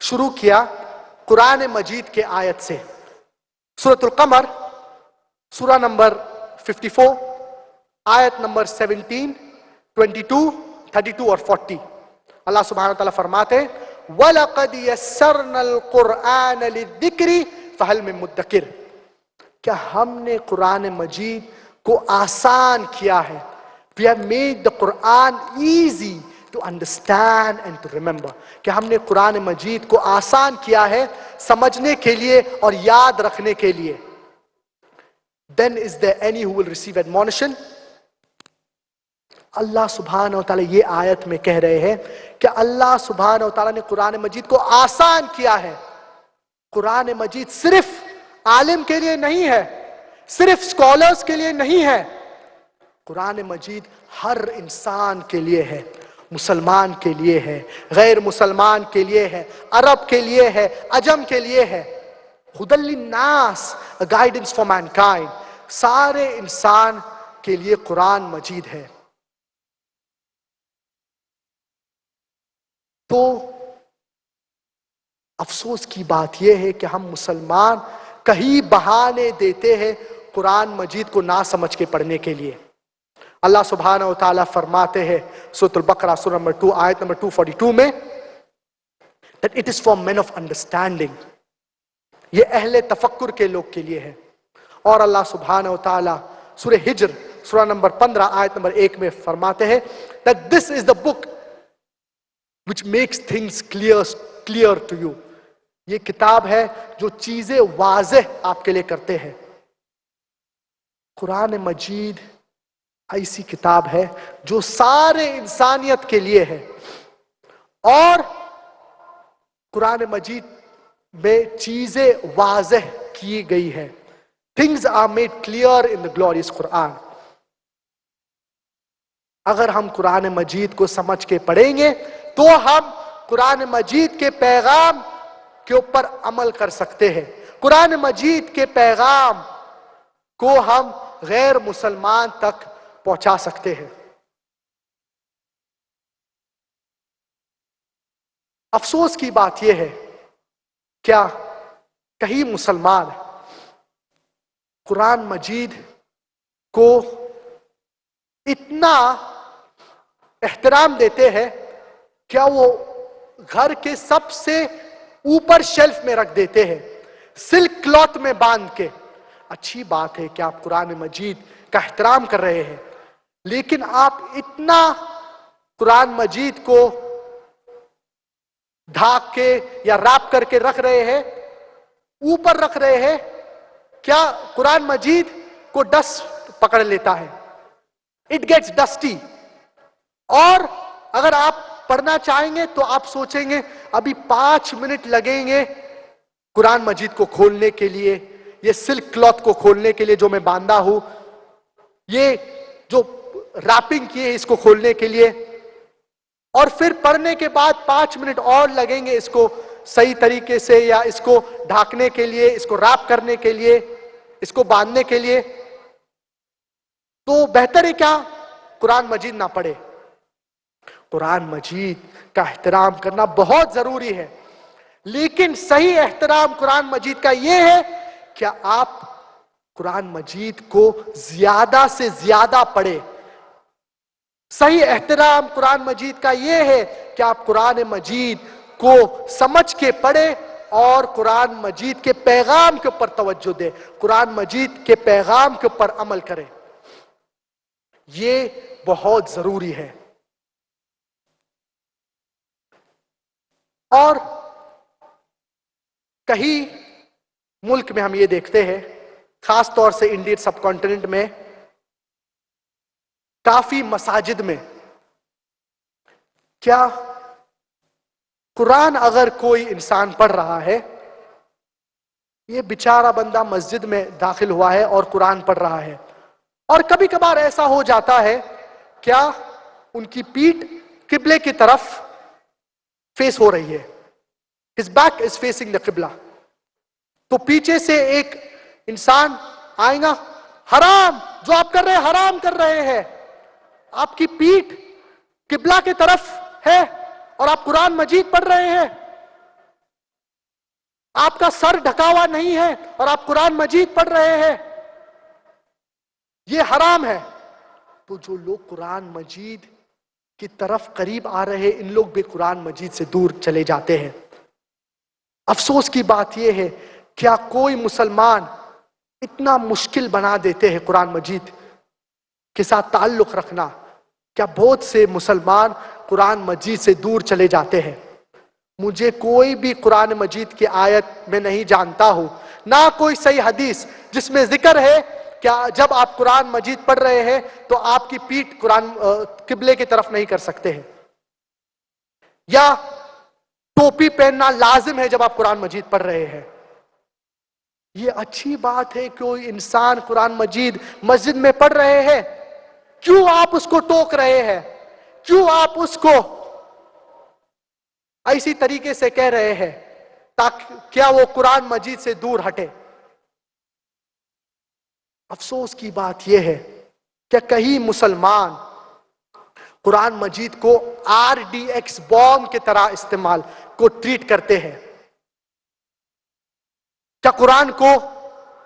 شروع کیا قرآن مجید کے آیت سے، سورۃ القمر سورہ نمبر 54 آیت نمبر 17، 22، 32 اور 40۔ اللہ سبحانہ وتعالیٰ فرماتے ہیں وَلَقَدْ يَسَّرْنَا الْقُرْآنَ لِلذِّكْرِ فَهَلْ مِن مُدَّكِرٍ، کیا ہم نے قرآن مجید کو آسان کیا ہے۔ We have made the Quran easy to understand and to remember، کہ ہم نے قرآن مجید کو آسان کیا ہے سمجھنے کے لیے اور یاد رکھنے کے لیے۔ Then is there any who will receive admonition؟ اللہ سبحانہ وتعالی یہ آیت میں کہہ رہے ہیں کہ اللہ سبحانہ وتعالی نے قرآن مجید کو آسان کیا ہے، قرآن مجید صرف عالم کے لیے نہیں ہے، صرف اسکالرز کے لیے نہیں ہے، قرآن مجید ہر انسان کے لیے ہے، مسلمان کے لیے ہے، غیر مسلمان کے لیے ہے، عرب کے لیے ہے، عجم کے لیے ہے۔ ہدی للناس، a guidance for mankind، سارے انسان کے لیے قرآن مجید ہے۔ تو افسوس کی بات یہ ہے کہ ہم مسلمان کہیں بہانے دیتے ہیں قرآن مجید کو نہ سمجھ کے پڑھنے کے لیے۔ اللہ سبحانہ و تعالیٰ فرماتے ہیں سورۃ البقرہ سورہ نمبر 2 آیت نمبر 242 میں that it is for men of understanding، یہ اہل تفکر کے لوگ کے لیے ہے۔ اور اللہ سبحانہ و تعالیٰ سورہ ہجر سورہ نمبر 15 آیت نمبر 1 میں فرماتے ہیں that this is the book which makes things clear to you، یہ کتاب ہے جو چیزیں واضح آپ کے لیے کرتے ہیں۔ قرآن مجید ایسی کتاب ہے جو سارے انسانیت کے لیے ہے، اور قرآن مجید میں چیزیں واضح کی گئی ہے۔ Things are made clear in the glorious Quran۔ اگر ہم قرآن مجید کو سمجھ کے پڑھیں گے تو ہم قرآن مجید کے پیغام کے اوپر عمل کر سکتے ہیں۔ قرآن مجید کے پیغام کو ہم غیر مسلمان تک پہنچا سکتے ہیں۔ افسوس کی بات یہ ہے کیا کہیں مسلمان قرآن مجید کو اتنا احترام دیتے ہیں کیا وہ گھر کے سب سے اوپر شیلف میں رکھ دیتے ہیں، سلک کلوتھ میں باندھ کے۔ اچھی بات ہے کہ آپ قرآن مجید کا احترام کر رہے ہیں، لیکن آپ اتنا قرآن مجید کو ڈھانک کے یا ریپ کر کے رکھ رہے ہیں، اوپر رکھ رہے ہیں، کیا قرآن مجید کو ڈسٹ پکڑ لیتا ہے؟ It gets dusty. اور اگر آپ پڑھنا چاہیں گے تو آپ سوچیں گے ابھی 5 منٹ لگیں گے قرآن مجید کو کھولنے کے لیے، یہ سلک کلوتھ کو کھولنے کے لیے جو میں باندھا ہوں، یہ جو ریپنگ کی ہے اس کو کھولنے کے لیے، اور پھر پڑھنے کے بعد 5 منٹ اور لگیں گے اس کو صحیح طریقے سے یا اس کو ڈھانکنے کے لیے، اس کو ریپ کرنے کے لیے، اس کو باندھنے کے لیے۔ تو بہتر ہے کیا قرآن مجید نہ پڑھے؟ قرآن مجید کا احترام کرنا بہت ضروری ہے، لیکن صحیح احترام قرآن مجید کا یہ ہے کہ آپ قرآن مجید کو زیادہ سے زیادہ پڑھیں۔ صحیح احترام قرآن مجید کا یہ ہے کہ آپ قرآن مجید کو سمجھ کے پڑھیں اور قرآن مجید کے پیغام کے اوپر توجہ دیں، قرآن مجید کے پیغام کے اوپر عمل کریں۔ یہ بہت ضروری ہے۔ اور کہیں ملک میں ہم یہ دیکھتے ہیں، خاص طور سے انڈین سب کانٹیننٹ میں کافی مساجد میں، کیا قرآن اگر کوئی انسان پڑھ رہا ہے، یہ بیچارہ بندہ مسجد میں داخل ہوا ہے اور قرآن پڑھ رہا ہے، اور کبھی کبھار ایسا ہو جاتا ہے کیا ان کی پیٹھ قبلے کی طرف فیس ہو رہی ہے، his back is facing the قبلہ، تو پیچھے سے ایک انسان آئے گا، حرام، جو آپ کر رہے ہیں حرام کر رہے ہیں، آپ کی پیٹھ قبلہ کی طرف ہے اور آپ قرآن مجید پڑھ رہے ہیں، آپ کا سر ڈھکا ہوا نہیں ہے اور آپ قرآن مجید پڑھ رہے ہیں، یہ حرام ہے۔ تو جو لوگ قرآن مجید کی طرف قریب آ رہے ہیں، ان لوگ بھی قرآن مجید سے دور چلے جاتے ہیں۔ افسوس کی بات یہ ہے کیا کوئی مسلمان اتنا مشکل بنا دیتے ہیں قرآن مجید کے ساتھ تعلق رکھنا، کیا بہت سے مسلمان قرآن مجید سے دور چلے جاتے ہیں۔ مجھے کوئی بھی قرآن مجید کی آیت میں نہیں جانتا ہوں، نہ کوئی صحیح حدیث جس میں ذکر ہے کہ جب آپ قرآن مجید پڑھ رہے ہیں تو آپ کی پیٹھ قبلے کی طرف نہیں کر سکتے ہیں، یا ٹوپی پہننا لازم ہے جب آپ قرآن مجید پڑھ رہے ہیں۔ یہ اچھی بات ہے کوئی انسان قرآن مجید مسجد میں پڑھ رہے ہیں، کیوں آپ اس کو ٹوک رہے ہیں؟ کیوں آپ اس کو ایسی طریقے سے کہہ رہے ہیں تاکہ کیا وہ قرآن مجید سے دور ہٹے؟ افسوس کی بات یہ ہے کہ کئی مسلمان قرآن مجید کو RDX بوم کی طرح استعمال کو ٹریٹ کرتے ہیں. کیا قرآن کو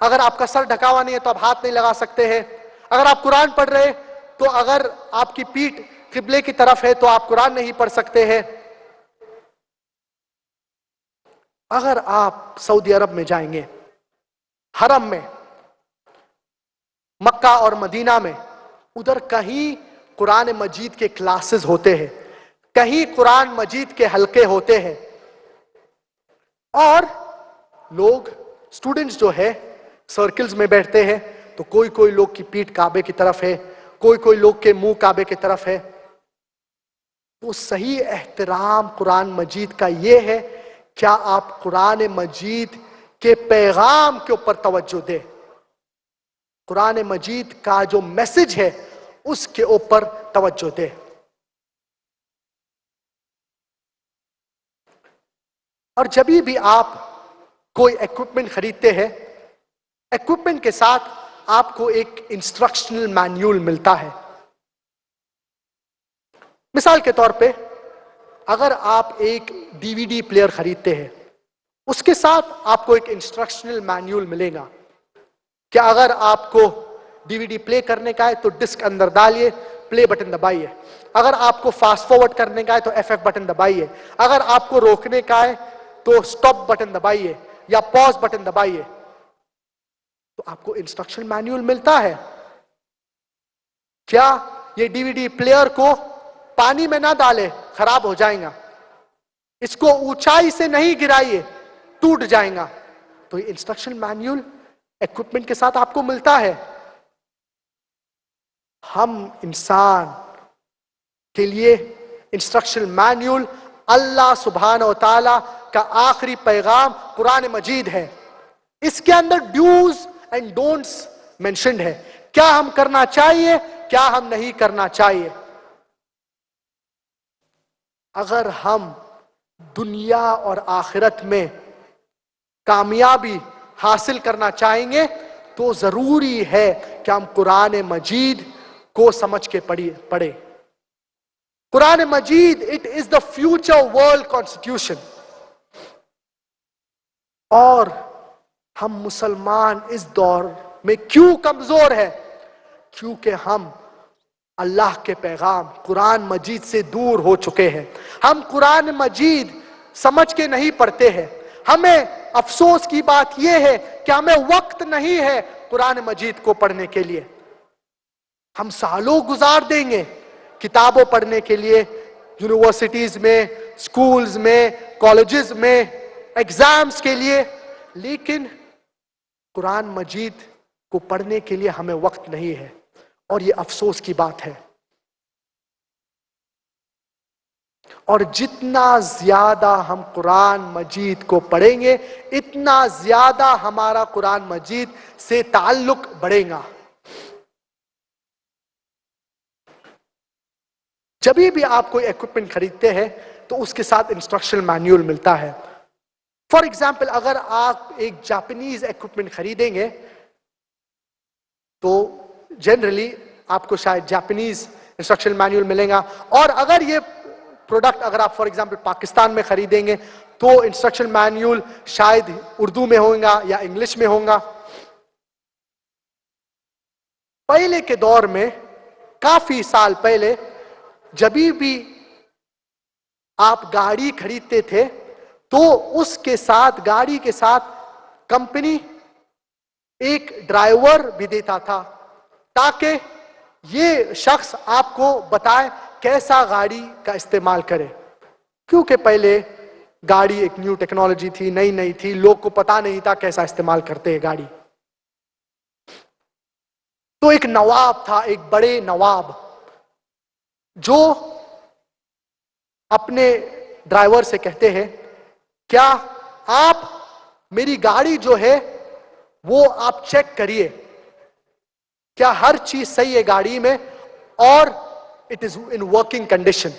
اگر آپ کا سر ڈھکا ہوا نہیں ہے تو آپ ہاتھ نہیں لگا سکتے ہیں؟ اگر آپ قرآن پڑھ رہے تو اگر آپ کی پیٹھ قبلے کی طرف ہے تو آپ قرآن نہیں پڑھ سکتے ہیں؟ اگر آپ سعودی عرب میں جائیں گے، حرم میں، مکہ اور مدینہ میں، ادھر کہیں قرآن مجید کے کلاسز ہوتے ہیں، کہیں قرآن مجید کے حلقے ہوتے ہیں، اور لوگ اسٹوڈنٹس جو ہے سرکلز میں بیٹھتے ہیں، تو کوئی لوگ کی پیٹھ کعبے کی طرف ہے، کوئی لوگ کے منہ کعبے کی طرف ہے. تو صحیح احترام قرآن مجید کا یہ ہے، کیا آپ قرآن مجید کے پیغام کے اوپر توجہ دیں، قرآن مجید کا جو میسج ہے اس کے اوپر توجہ دیں. اور جبھی بھی آپ کوئی ایکوپمنٹ خریدتے ہیں، ایکوپمنٹ کے ساتھ آپ کو ایک انسٹرکشنل مینیول ملتا ہے. مثال کے طور پہ اگر آپ ایک DVD پلیئر خریدتے ہیں، اس کے ساتھ آپ کو ایک انسٹرکشنل مینیول ملے گا کہ اگر آپ کو DVD پلے کرنے کا ہے تو ڈسک اندر ڈالیے، پلے بٹن دبائیے. اگر آپ کو فاسٹ فارورڈ کرنے کا ہے تو FF بٹن دبائیے. اگر آپ کو روکنے کا ہے تو سٹاپ بٹن دبائیے یا پاز بٹن دبائیے. تو آپ کو انسٹرکشن مینیول ملتا ہے. کیا یہ DVD پلیئر کو پانی میں نہ ڈالے، خراب ہو جائے گا، اس کو اونچائی سے نہیں گرائیے، ٹوٹ جائے گا. تو یہ انسٹرکشن مینیول ایکوپمنٹ کے ساتھ آپ کو ملتا ہے. ہم انسان کے لیے انسٹرکشن مینیول اللہ سبحانہ و تعالی کا آخری پیغام قرآن مجید ہے. اس کے اندر ڈوز اینڈ ڈونٹس مینشنڈ ہے، کیا ہم کرنا چاہیے، کیا ہم نہیں کرنا چاہیے. اگر ہم دنیا اور آخرت میں کامیابی حاصل کرنا چاہیں گے تو ضروری ہے کہ ہم قرآن مجید کو سمجھ کے پڑھیں. Quran Majeed it is the future world constitution. اور ہم مسلمان اس دور میں کیوں کمزور ہے؟ کیونکہ ہم اللہ کے پیغام قرآن مجید سے دور ہو چکے ہیں. ہم قرآن مجید سمجھ کے نہیں پڑھتے ہیں. ہمیں افسوس کی بات یہ ہے کہ ہمیں وقت نہیں ہے قرآن مجید کو پڑھنے کے لیے. ہم سالوں گزار دیں گے کتابوں پڑھنے کے لیے، یونیورسٹیز میں، سکولز میں، کالجز میں، ایگزامز کے لیے، لیکن قرآن مجید کو پڑھنے کے لیے ہمیں وقت نہیں ہے. اور یہ افسوس کی بات ہے. اور جتنا زیادہ ہم قرآن مجید کو پڑھیں گے اتنا زیادہ ہمارا قرآن مجید سے تعلق بڑھے گا. جبھی بھی آپ کوئی ایکوپمنٹ خریدتے ہیں تو اس کے ساتھ انسٹرکشن مینیول ملتا ہے. فار ایگزامپل اگر آپ ایک جاپنیز ایکوپمنٹ خریدیں گے تو جنرلی آپ کو شاید جاپنیز انسٹرکشن مینیول ملے گا. اور اگر یہ پروڈکٹ اگر آپ فار ایگزامپل پاکستان میں خریدیں گے تو انسٹرکشن مینیول شاید اردو میں ہوگا یا انگلش میں ہوگا. پہلے کے دور میں کافی سال پہلے جبھی بھی آپ گاڑی خریدتے تھے تو اس کے ساتھ گاڑی کے ساتھ کمپنی ایک ڈرائیور بھی دیتا تھا تاکہ یہ شخص آپ کو بتائے کیسا گاڑی کا استعمال کرے. کیونکہ پہلے گاڑی ایک نیو ٹیکنالوجی تھی، نئی تھی، لوگ کو پتا نہیں تھا کیسا استعمال کرتے ہیں گاڑی. تو ایک نواب تھا، ایک بڑے نواب، جو اپنے ڈرائیور سے کہتے ہیں کیا آپ میری گاڑی جو ہے وہ آپ چیک کریے کیا ہر چیز صحیح ہے گاڑی میں اور it is in working condition.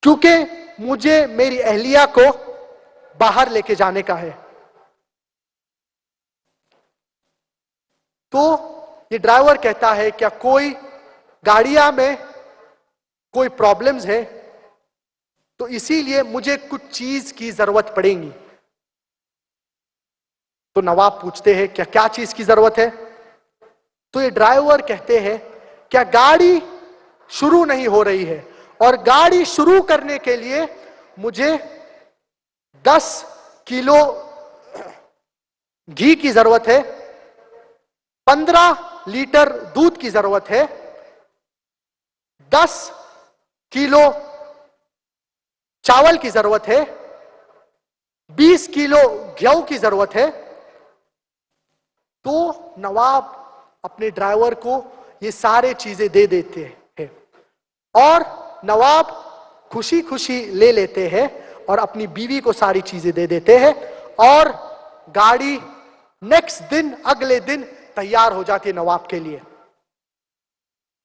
کیونکہ مجھے میری اہلیہ کو باہر لے کے جانے کا ہے. تو یہ ڈرائیور کہتا ہے کیا کوئی گاڑیاں میں کوئی پرابلمز ہے تو اسی لیے مجھے کچھ چیز کی ضرورت پڑے گی. تو نواب پوچھتے ہیں کیا کیا چیز کی ضرورت ہے. تو یہ ڈرائیور کہتے ہیں کیا گاڑی شروع نہیں ہو رہی ہے اور گاڑی شروع کرنے کے لیے مجھے 10 کلو گھی کی ضرورت ہے, 15 لیٹر دودھ کی ضرورت ہے, 10 کلو چاول کی ضرورت ہے, 20 کلو گیہوں کی ضرورت ہے. تو نواب اپنے ڈرائیور کو یہ سارے چیزیں دے دیتے ہیں اور نواب خوشی خوشی لے لیتے ہیں اور اپنی بیوی کو ساری چیزیں دے دیتے ہیں اور گاڑی نیکسٹ دن اگلے دن تیار ہو جاتی ہے نواب کے لیے.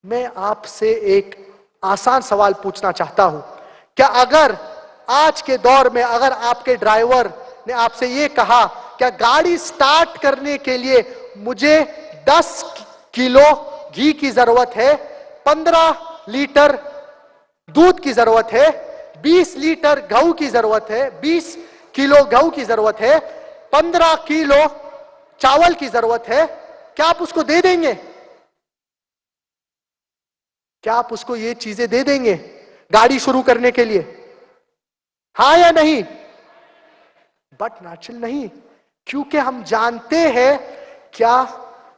میں آپ سے ایک آسان سوال پوچھنا چاہتا ہوں, کیا اگر آج کے دور میں اگر آپ کے ڈرائیور نے آپ سے یہ کہا کہ گاڑی سٹارٹ کرنے کے لیے مجھے 10 کلو گھی کی ضرورت ہے, 15 لیٹر دودھ کی ضرورت ہے, 20 لیٹر گیہوں کی ضرورت ہے, 20 کلو گیہوں کی ضرورت ہے, 15 کلو چاول کی ضرورت ہے, کیا آپ اس کو دے دیں گے؟ کیا آپ اس کو یہ چیزیں دے دیں گے گاڑی شروع کرنے کے لیے؟ ہاں یا نہیں؟ بٹ نیچرل نہیں, کیونکہ ہم جانتے ہیں کیا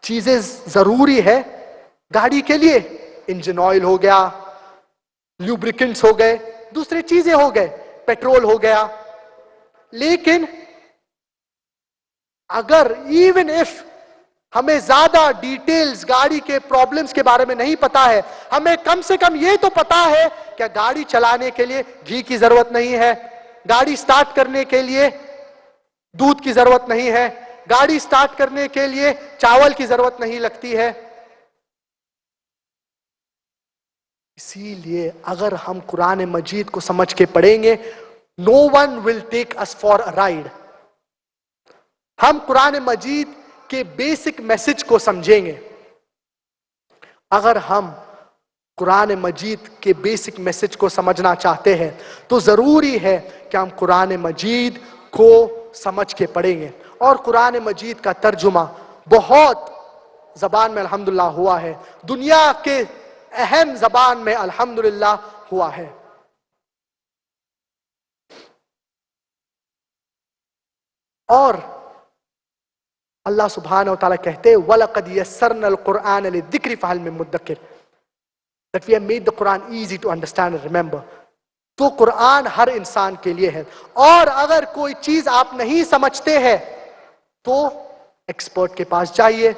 چیزیں ضروری ہے گاڑی کے لیے. انجن آئل ہو گیا, لوبریکنٹس ہو گئے, دوسری چیزیں ہو گئے, پیٹرول ہو گیا. لیکن اگر ایون اف ہمیں زیادہ ڈیٹیلز گاڑی کے پرابلمز کے بارے میں نہیں پتا ہے, ہمیں کم سے کم یہ تو پتا ہے کہ گاڑی چلانے کے لیے گھی کی ضرورت نہیں ہے, گاڑی سٹارٹ کرنے کے لیے دودھ کی ضرورت نہیں ہے, گاڑی سٹارٹ کرنے کے لیے چاول کی ضرورت نہیں لگتی ہے. اسی لیے اگر ہم قرآن مجید کو سمجھ کے پڑھیں گے, no one will take us for a ride. ہم قرآن مجید کے بیسک میسج کو سمجھیں گے. اگر ہم قرآن مجید کے بیسک میسج کو سمجھنا چاہتے ہیں تو ضروری ہے کہ ہم قرآن مجید کو سمجھ کے پڑھیں گے. اور قرآن مجید کا ترجمہ بہت زبان میں الحمدللہ ہوا ہے, دنیا کے اہم زبان میں الحمدللہ ہوا ہے. اور اللہ سبحانہ وتعالی کہتے ہیں وَلَقَدْ يَسَّرْنَا الْقُرْآنَ لِلذِّكْرِ فَهَلْ مِن مُدَّكِرٍ, that we have made the Quran easy to understand and remember. تو قرآن ہر انسان کے لیے ہے, اور اگر کوئی چیز آپ نہیں سمجھتے ہیں تو ایکسپرٹ کے پاس جائیے.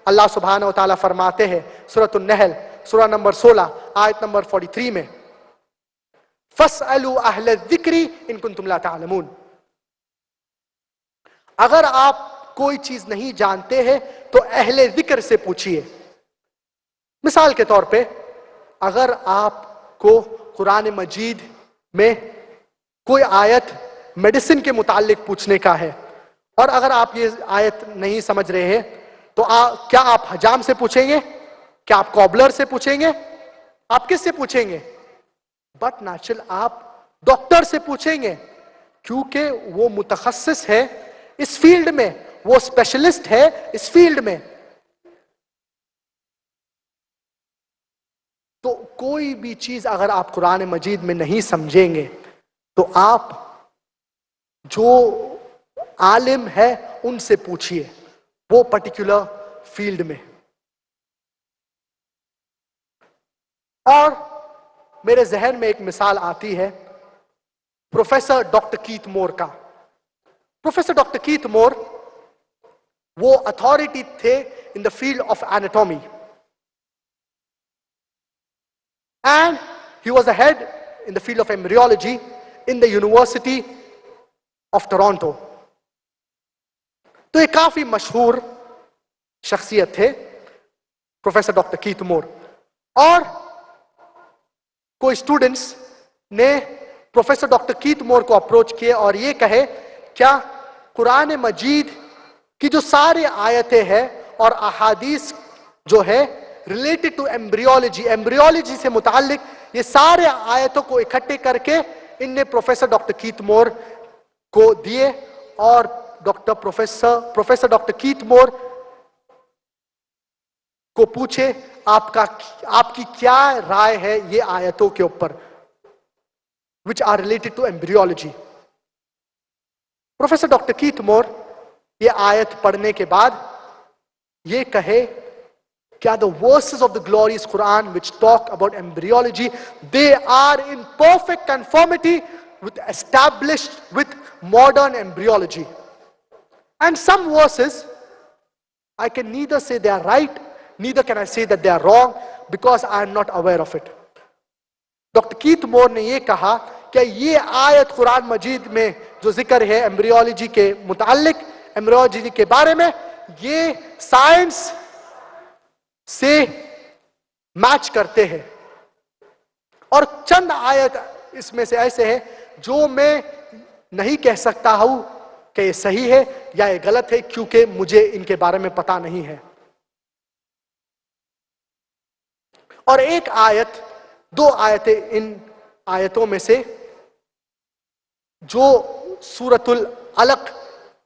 اللہ سبحانہ وتعالی فرماتے ہیں سورۃ النحل سورہ نمبر 16 آیت نمبر 43 میں فَاسْأَلُوا أَهْلَ الذِّكْرِ إِن كُنتُمْ لَا تَعْلَمُونَ. اگر آپ کوئی چیز نہیں جانتے ہیں تو اہل ذکر سے پوچھئے. مثال کے طور پہ اگر آپ کو قرآن مجید میں کوئی آیت میڈیسن کے متعلق پوچھنے کا ہے, اور اگر آپ یہ آیت نہیں سمجھ رہے ہیں تو کیا آپ حجام سے پوچھیں گے؟ کیا آپ کوبلر سے پوچھیں گے؟ آپ کس سے پوچھیں گے؟ بٹ نیچرل آپ ڈاکٹر سے پوچھیں گے, کیونکہ وہ متخصص ہے اس فیلڈ میں, وہ اسپیشلسٹ ہے اس فیلڈ میں. تو کوئی بھی چیز اگر آپ قرآن مجید میں نہیں سمجھیں گے تو آپ جو عالم ہے ان سے پوچھئے وہ پرٹیکولر فیلڈ میں. اور میرے ذہن میں ایک مثال آتی ہے پروفیسر ڈاکٹر کیت مور کا. پروفیسر ڈاکٹر کیت مور وہ اتھارٹی تھے in the field of anatomy, and he was a head in the field of embryology in the University of Toronto. تو یہ کافی مشہور شخصیت تھے پروفیسر ڈاکٹر کیت مور. اور کوئی اسٹوڈنٹس نے پروفیسر ڈاکٹر کیت مور کو اپروچ کیے اور یہ کہے کیا قرآن مجید کی جو سارے آیتیں ہیں اور احادیث جو ہے ریلیٹڈ ٹو ایمبریولوجی سے متعلق یہ سارے آیتوں کو اکٹھے کر کے ان نے پروفیسر ڈاکٹر کیت مور کو دیے اور پروفیسر ڈاکٹر کیت مور کو پوچھے آپ کی کیا رائے ہے یہ آیتوں کے اوپر which are related to embryology. Professor doctor Keith Moore یہ آیت پڑھنے کے بعد یہ کہے کیا the verses of the glorious Quran which talk about embryology, they are in perfect conformity with modern embryology. And some verses, I can neither say they are right, neither can I say that they are wrong, because I am not aware of it. Doctor Keith Moore نے یہ کہا کہ یہ آیت قرآن مجید میں جو ذکر ہے ایمبریولوجی کے متعلق، ایمبریولوجی کے بارے میں، یہ سائنس سے میچ کرتے ہیں. اور چند آیت اس میں سے ایسے ہیں جو میں نہیں کہہ سکتا ہوں کہ یہ صحیح ہے یا یہ غلط ہے کیونکہ مجھے ان کے بارے میں پتہ نہیں ہے. اور ایک آیت، دو آیتیں ان آیتوں میں سے جو سورۃ العلق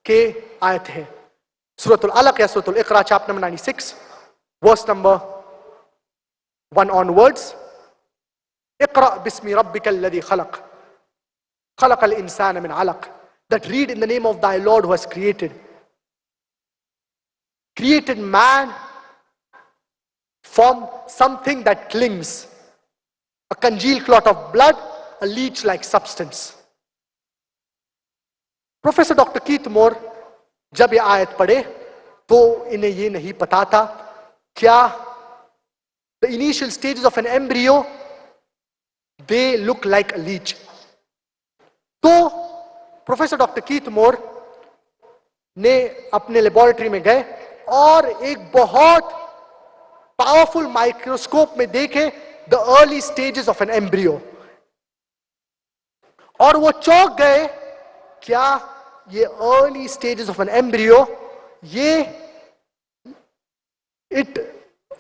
کے آیت ہے، سورۃ العلق یا سورۃ الاقراء chapter number 96 verse number 1 onwards. اقرأ بسم ربک الذی خلق خلق الانسان من علق. That read in the name of thy Lord who has created man from something that clings, a congealed clot of blood, a leech-like substance. Professor doctor Keith Moore جب یہ آیت پڑھے تو انہیں یہ نہیں پتا تھا کیا the initial stages of an embryo they look like a leech. تو پروفیسر ڈاکٹر کیت مور نے اپنے لیبارٹری میں گئے اور ایک بہت پاورفل مائکروسکوپ میں دیکھے the early stages of an embryo. اور وہ چونک گئے کیا یہ early stages of an embryo یہ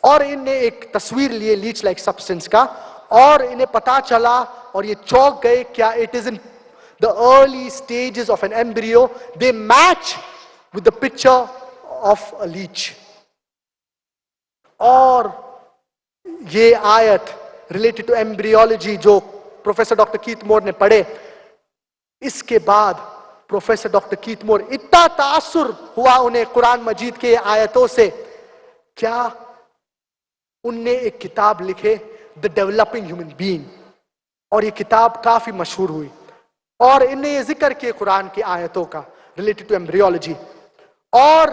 اور ان نے ایک تصویر لیے لیچ لائک سبسٹنس کا اور انہیں پتا چلا اور یہ چونک گئے کیا it is in the early stages of an embryo, they match with the picture of a leech. اور یہ آیت ریلیٹڈ ٹو ایمبریولوجی جو پروفیسر ڈاکٹر کیت مور نے پڑھے، اس کے بعد پروفیسر ڈاکٹر کیت مور اتنا تاثر ہوا انہیں قرآن مجید کے آیتوں سے، کیا ان نے ایک کتاب لکھے دا ڈیولپنگ ہیومن بینگ، اور یہ کتاب کافی مشہور ہوئی اور ان نے یہ ذکر کیے قرآن کی آیتوں کا ریلیٹڈ ٹو ایمبریولوجی. اور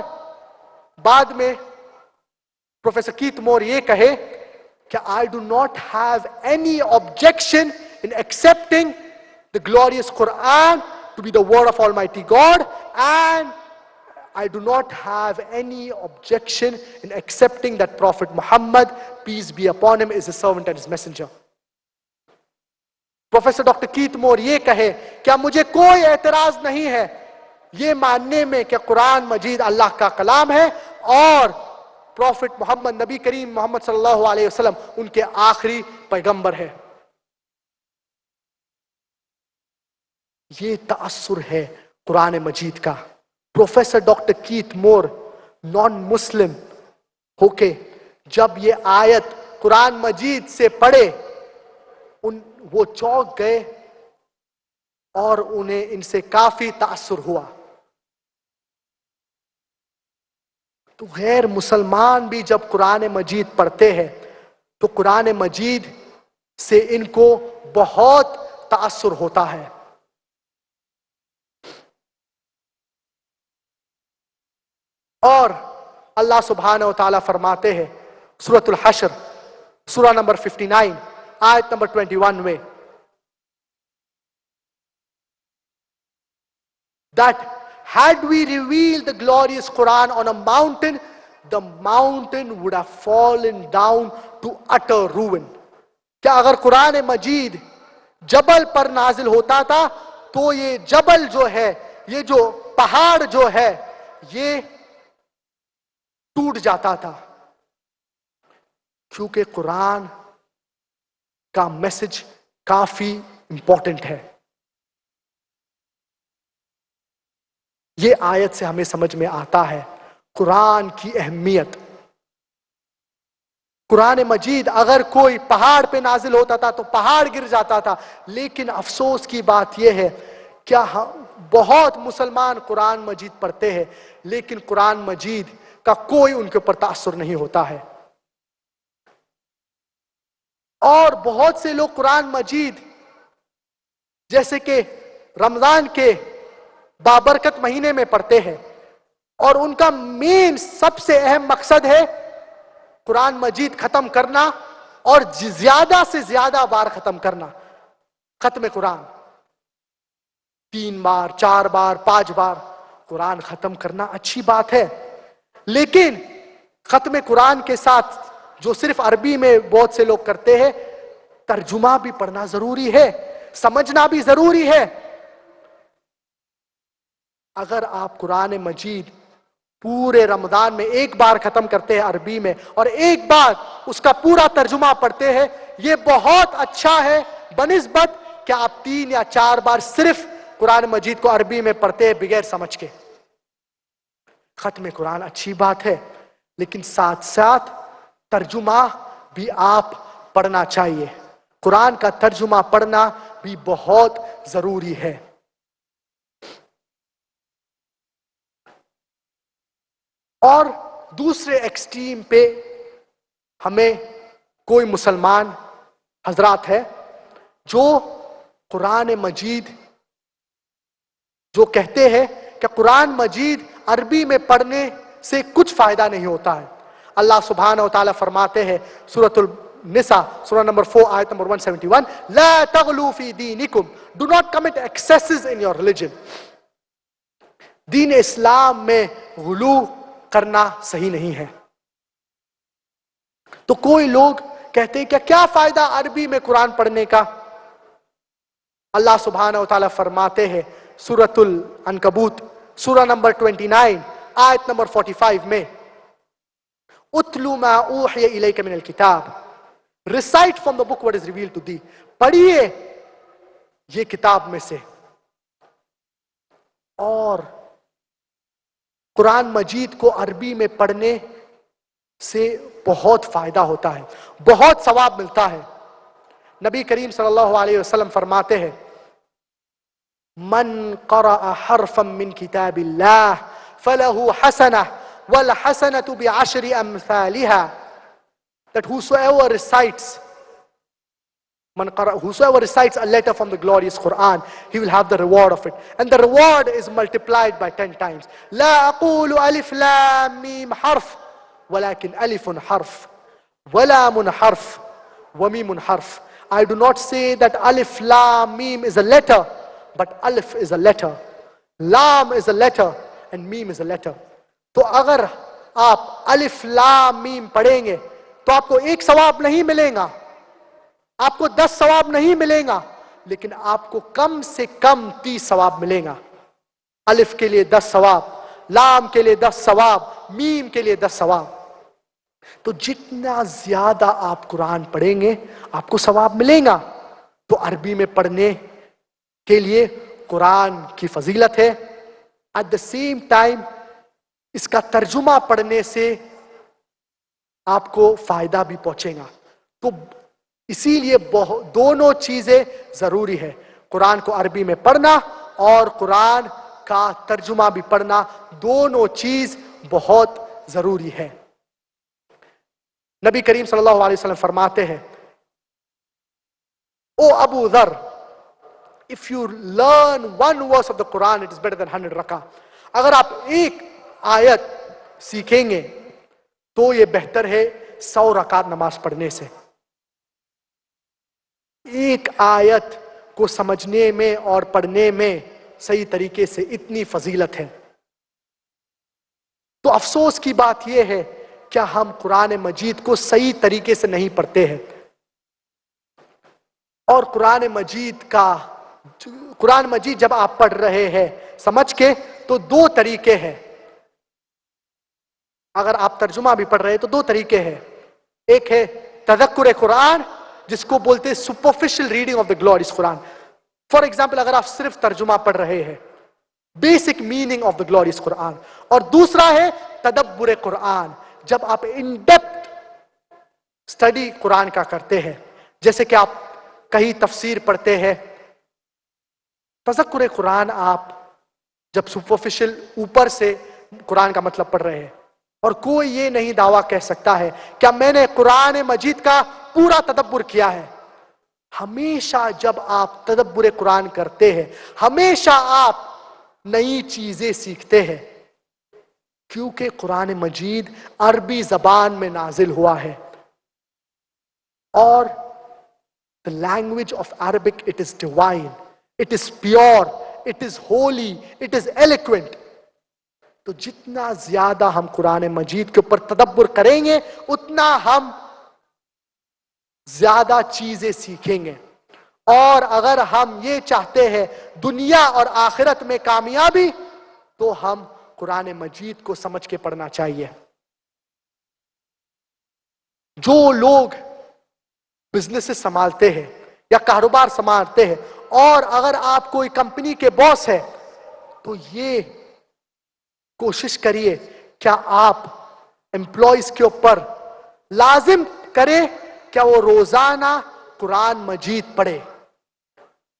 بعد میں پروفیسر کیت مور یہ کہے کہ I do not have any objection in accepting the glorious Quran to be the word of Almighty God, and I do not have any objection in accepting that Prophet Muhammad, peace be upon him, is his servant and his messenger. Professor doctor Keith Moore یہ کہے کیا مجھے کوئی اعتراض نہیں ہے یہ ماننے میں کہ قرآن مجید اللہ کا کلام ہے اور پروفٹ محمد، نبی کریم محمد صلی اللہ علیہ وسلم ان کے آخری پیغمبر ہے. یہ تأثر ہے قرآن مجید کا. پروفیسر ڈاکٹر کیت مور نان مسلم ہو کے جب یہ آیت قرآن مجید سے پڑھے وہ چونک گئے اور انہیں ان سے کافی تأثر ہوا. تو غیر مسلمان بھی جب قرآن مجید پڑھتے ہیں تو قرآن مجید سے ان کو بہت تأثر ہوتا ہے. اور اللہ سبحانہ و تعالیٰ فرماتے ہیں سورۃ الحشر سورہ نمبر 59 آیت نمبر 21 میں that had we revealed the glorious Quran on a mountain, the mountain would have fallen down to utter ruin. کیا اگر قرآن مجید جبل پر نازل ہوتا تھا تو یہ جبل جو ہے، یہ جو پہاڑ جو ہے، یہ ٹوٹ جاتا تھا. کیونکہ قرآن کا میسج کافی امپورٹنٹ ہے. یہ آیت سے ہمیں سمجھ میں آتا ہے قرآن کی اہمیت. قرآن مجید اگر کوئی پہاڑ پہ نازل ہوتا تھا تو پہاڑ گر جاتا تھا. لیکن افسوس کی بات یہ ہے کیا بہت مسلمان قرآن مجید پڑھتے ہیں لیکن قرآن مجید کا کوئی ان کے اوپر تاثر نہیں ہوتا ہے. اور بہت سے لوگ قرآن مجید جیسے کہ رمضان کے بابرکت مہینے میں پڑھتے ہیں اور ان کا مین سب سے اہم مقصد ہے قرآن مجید ختم کرنا اور زیادہ سے زیادہ بار ختم کرنا. ختم قرآن 3 بار 4 بار 5 بار قرآن ختم کرنا اچھی بات ہے، لیکن ختم قرآن کے ساتھ جو صرف عربی میں بہت سے لوگ کرتے ہیں، ترجمہ بھی پڑھنا ضروری ہے، سمجھنا بھی ضروری ہے. اگر آپ قرآن مجید پورے رمضان میں ایک بار ختم کرتے ہیں عربی میں اور ایک بار اس کا پورا ترجمہ پڑھتے ہیں، یہ بہت اچھا ہے بنسبت کہ آپ 3 یا 4 بار صرف قرآن مجید کو عربی میں پڑھتے ہیں بغیر سمجھ کے. ختم قرآن اچھی بات ہے لیکن ساتھ ساتھ ترجمہ بھی آپ پڑھنا چاہیے. قرآن کا ترجمہ پڑھنا بھی بہت ضروری ہے. اور دوسرے ایکسٹریم پہ ہمیں کوئی مسلمان حضرات ہے جو قرآن مجید جو کہتے ہیں کہ قرآن مجید عربی میں پڑھنے سے کچھ فائدہ نہیں ہوتا ہے. اللہ سبحانہ و تعالیٰ فرماتے ہیں سورۃ النساء سورہ نمبر 4 آیت نمبر 171 لا تغلو فی دینکم do not commit excesses in your religion. دین اسلام میں غلو کرنا صحیح نہیں ہے. تو کوئی لوگ کہتے ہیں کہ کیا فائدہ عربی میں قرآن پڑھنے کا؟ اللہ سبحانہ و تعالیٰ فرماتے ہیں سورۃ العنکبوت سورہ نمبر 29 آیت نمبر 45 میں اتلو ما اوحی الیک من الکتاب recite from the book what is revealed to thee. پڑھیے یہ کتاب میں سے. اور قرآن مجید کو عربی میں پڑھنے سے بہت فائدہ ہوتا ہے، بہت ثواب ملتا ہے. نبی کریم صلی اللہ علیہ وسلم فرماتے ہیں من قرأ حرفا من کتاب اللہ فلہ حسنہ والحسنۃ بعشر امثالها. That whosoever recites a letter from the glorious Quran, he will have the reward of it. And the reward is multiplied by 10 times. لا أقول ألف لام ميم حرف ولكن ألف حرف ولام حرف وميم حرف. I do not say that alif lam mim is a letter, but alif is a letter, lam is a letter and mim is a letter. تو اگر آپ الف لام میم پڑھیں گے تو آپ کو 1 ثواب نہیں ملے گا، آپ کو 10 ثواب نہیں ملے گا، لیکن آپ کو کم سے کم 30 ثواب ملے گا. الف کے لیے 10 ثواب، لام کے لیے 10 ثواب، میم کے لیے 10 ثواب. تو جتنا زیادہ آپ قرآن پڑھیں گے آپ کو ثواب ملے گا. تو عربی میں پڑھنے کے لیے قرآن کی فضیلت ہے. ایٹ دا سیم ٹائم اس کا ترجمہ پڑھنے سے آپ کو فائدہ بھی پہنچے گا. تو اسی لیے دونوں چیزیں ضروری ہے، قرآن کو عربی میں پڑھنا اور قرآن کا ترجمہ بھی پڑھنا، دونوں چیز بہت ضروری ہے. نبی کریم صلی اللہ علیہ وسلم فرماتے ہیں او ابو ذر if you learn one verse of the Quran it is better than 100 rakah. اگر آپ ایک آیت سیکھیں گے تو یہ بہتر ہے 100 رکعت نماز پڑھنے سے. ایک آیت کو سمجھنے میں اور پڑھنے میں صحیح طریقے سے اتنی فضیلت ہے. تو افسوس کی بات یہ ہے کیا ہم قرآن مجید کو صحیح طریقے سے نہیں پڑھتے ہیں؟ اور قرآن مجید جب آپ پڑھ رہے ہیں سمجھ کے، تو دو طریقے ہیں. اگر آپ ترجمہ بھی پڑھ رہے ہیں تو دو طریقے ہیں. ایک ہے تذکر قرآن، جس کو بولتے ہیں superficial reading of the glorious Quran. For example, اگر آپ صرف ترجمہ پڑھ رہے ہیں، basic meaning of the glorious Quran. اور دوسرا ہے تدبر قرآن، جب آپ ان ڈیپتھ اسٹڈی قرآن کا کرتے ہیں، جیسے کہ آپ کہیں تفسیر پڑھتے ہیں. تذکر قرآن آپ جب سپرفیشل اوپر سے قرآن کا مطلب پڑھ رہے ہیں، اور کوئی یہ نہیں دعویٰ کہہ سکتا ہے کہ میں نے قرآن مجید کا پورا تدبر کیا ہے. ہمیشہ جب آپ تدبر قرآن کرتے ہیں، ہمیشہ آپ نئی چیزیں سیکھتے ہیں، کیونکہ قرآن مجید عربی زبان میں نازل ہوا ہے. اور the language of Arabic, it is divine, it is pure, it is holy, it is eloquent. تو جتنا زیادہ ہم قرآن مجید کے اوپر تدبر کریں گے، اتنا ہم زیادہ چیزیں سیکھیں گے. اور اگر ہم یہ چاہتے ہیں دنیا اور آخرت میں کامیابی، تو ہم قرآن مجید کو سمجھ کے پڑھنا چاہیے. جو لوگ بزنس سنبھالتے ہیں یا کاروبار سنبھالتے ہیں، اور اگر آپ کوئی کمپنی کے باس ہے، تو یہ کوشش کریے کیا آپ امپلائیز کے اوپر لازم کرے کیا وہ روزانہ قرآن مجید پڑھے.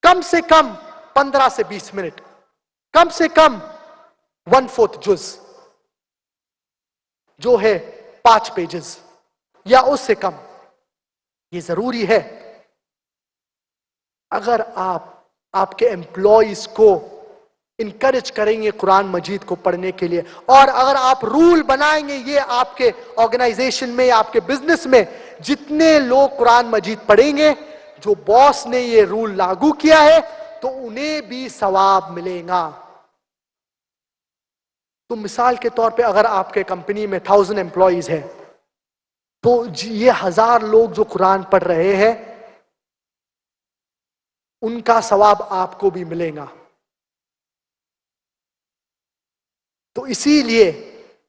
کم سے کم 15 سے 20 منٹ، کم سے کم 1/4 جز، جو ہے 5 پیجز یا اس سے کم. یہ ضروری ہے. اگر آپ کے امپلائیز کو انکریج کریں گے قرآن مجید کو پڑھنے کے لیے، اور اگر آپ رول بنائیں گے یہ آپ کے آرگنائزیشن میں یا آپ کے بزنس میں، جتنے لوگ قرآن مجید پڑھیں گے، جو باس نے یہ رول لاگو کیا ہے، تو انہیں بھی ثواب ملے گا. تو مثال کے طور پہ اگر آپ کے کمپنی میں 1000 امپلائیز ہیں، تو یہ 1000 لوگ جو قرآن پڑھ رہے ہیں، ان کا ثواب آپ کو بھی ملے گا. تو اسی لیے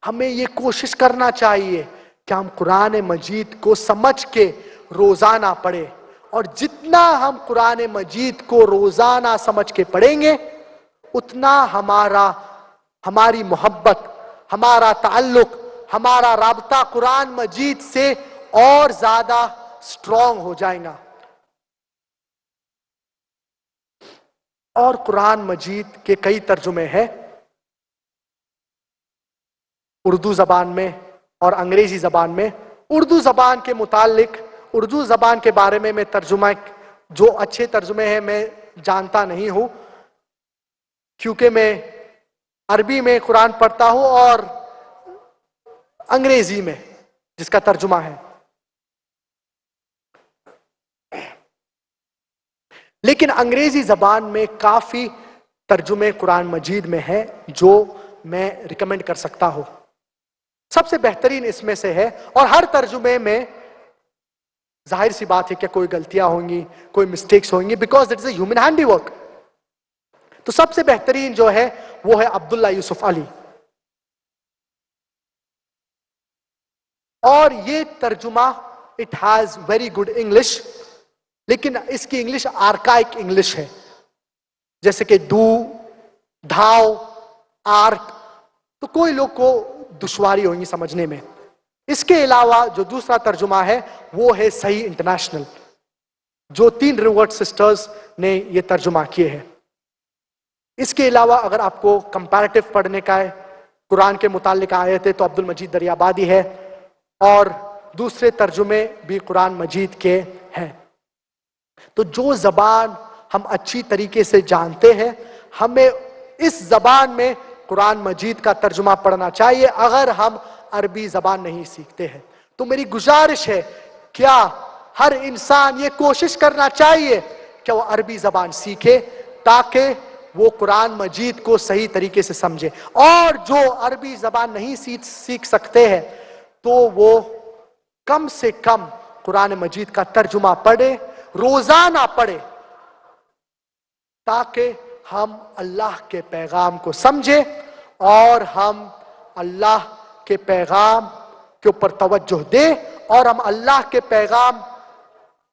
ہمیں یہ کوشش کرنا چاہیے کہ ہم قرآن مجید کو سمجھ کے روزانہ پڑھیں. اور جتنا ہم قرآن مجید کو روزانہ سمجھ کے پڑھیں گے، اتنا ہماری محبت، ہمارا تعلق، ہمارا رابطہ قرآن مجید سے اور زیادہ سٹرونگ ہو جائے گا. اور قرآن مجید کے کئی ترجمے ہیں اردو زبان میں اور انگریزی زبان میں. اردو زبان کے متعلق، اردو زبان کے بارے میں ترجمہ جو اچھے ترجمے ہیں میں جانتا نہیں ہوں، کیونکہ میں عربی میں قرآن پڑھتا ہوں اور انگریزی میں جس کا ترجمہ ہے. لیکن انگریزی زبان میں کافی ترجمے قرآن مجید میں ہیں جو میں ریکمینڈ کر سکتا ہوں. سب سے بہترین اس میں سے ہے، اور ہر ترجمے میں ظاہر سی بات ہے کہ کوئی غلطیاں ہوں گی، کوئی مسٹیکس ہوں گی، because it is a human handy work. تو سب سے بہترین جو ہے وہ ہے عبداللہ یوسف علی. اور یہ ترجمہ it has very good English, لیکن اس کی انگلش آرکائک انگلش ہے، جیسے کہ دھاؤ، آرک. تو کوئی لوگ کو دشواری ہوگی سمجھنے میں. اس کے علاوہ جو دوسرا ترجمہ ہے وہ ہے صحیح انٹرنیشنل، جو 3 ریورٹ سسٹرز نے یہ ترجمہ کیے ہیں. اس کے علاوہ اگر آپ کو کمپیریٹو پڑھنے کا ہے، قرآن کے متعلق آیتیں، تو عبد المجید دریابادی ہے، اور دوسرے ترجمے بھی قرآن مجید کے ہیں. تو جو زبان ہم اچھی طریقے سے جانتے ہیں، ہمیں اس زبان میں قرآن مجید کا ترجمہ پڑھنا چاہیے. اگر ہم عربی زبان نہیں سیکھتے ہیں تو میری گزارش ہے کیا ہر انسان یہ کوشش کرنا چاہیے کہ وہ عربی زبان سیکھے، تاکہ وہ قرآن مجید کو صحیح طریقے سے سمجھے. اور جو عربی زبان نہیں سیکھ سکتے ہیں تو وہ کم سے کم قرآن مجید کا ترجمہ پڑھے، روزانہ پڑھے، تاکہ ہم اللہ کے پیغام کو سمجھیں اور ہم اللہ کے پیغام کے اوپر توجہ دیں اور ہم اللہ کے پیغام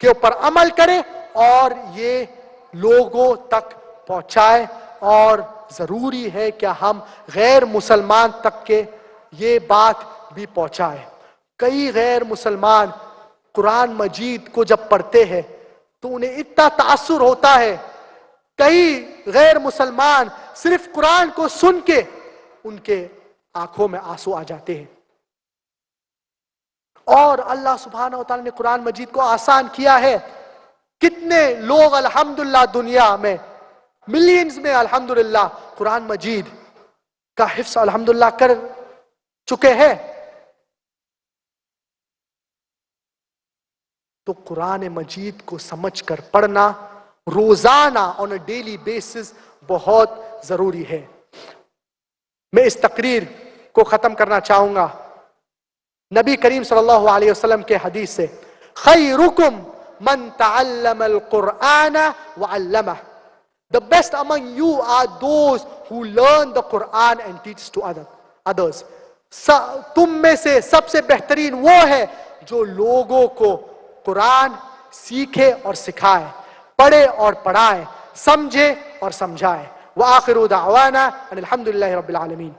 کے اوپر عمل کریں اور یہ لوگوں تک پہنچائے. اور ضروری ہے کہ ہم غیر مسلمان تک کے یہ بات بھی پہنچائے. کئی غیر مسلمان قرآن مجید کو جب پڑھتے ہیں تو انہیں اتنا تاثر ہوتا ہے. کئی غیر مسلمان صرف قرآن کو سن کے ان کے آنکھوں میں آنسو آ جاتے ہیں. اور اللہ سبحانہ و تعالیٰ نے قرآن مجید کو آسان کیا ہے. کتنے لوگ الحمدللہ دنیا میں ملینز میں الحمدللہ قرآن مجید کا حفظ الحمدللہ کر چکے ہیں. تو قرآن مجید کو سمجھ کر پڑھنا روزانہ آن اے ڈیلی بیسس بہت ضروری ہے. میں اس تقریر کو ختم کرنا چاہوں گا نبی کریم صلی اللہ علیہ وسلم کے حدیث سے. خیرکم من تعلم القرآن وعلمہ. The best among you are those who learn the Quran and teach to others. تم میں سے سب سے بہترین وہ ہے جو لوگوں کو قرآن سیکھے اور سکھائے، پڑھے اور پڑھائے، سمجھے اور سمجھائے. وآخر دعوانا ان الحمد للہ رب العالمین.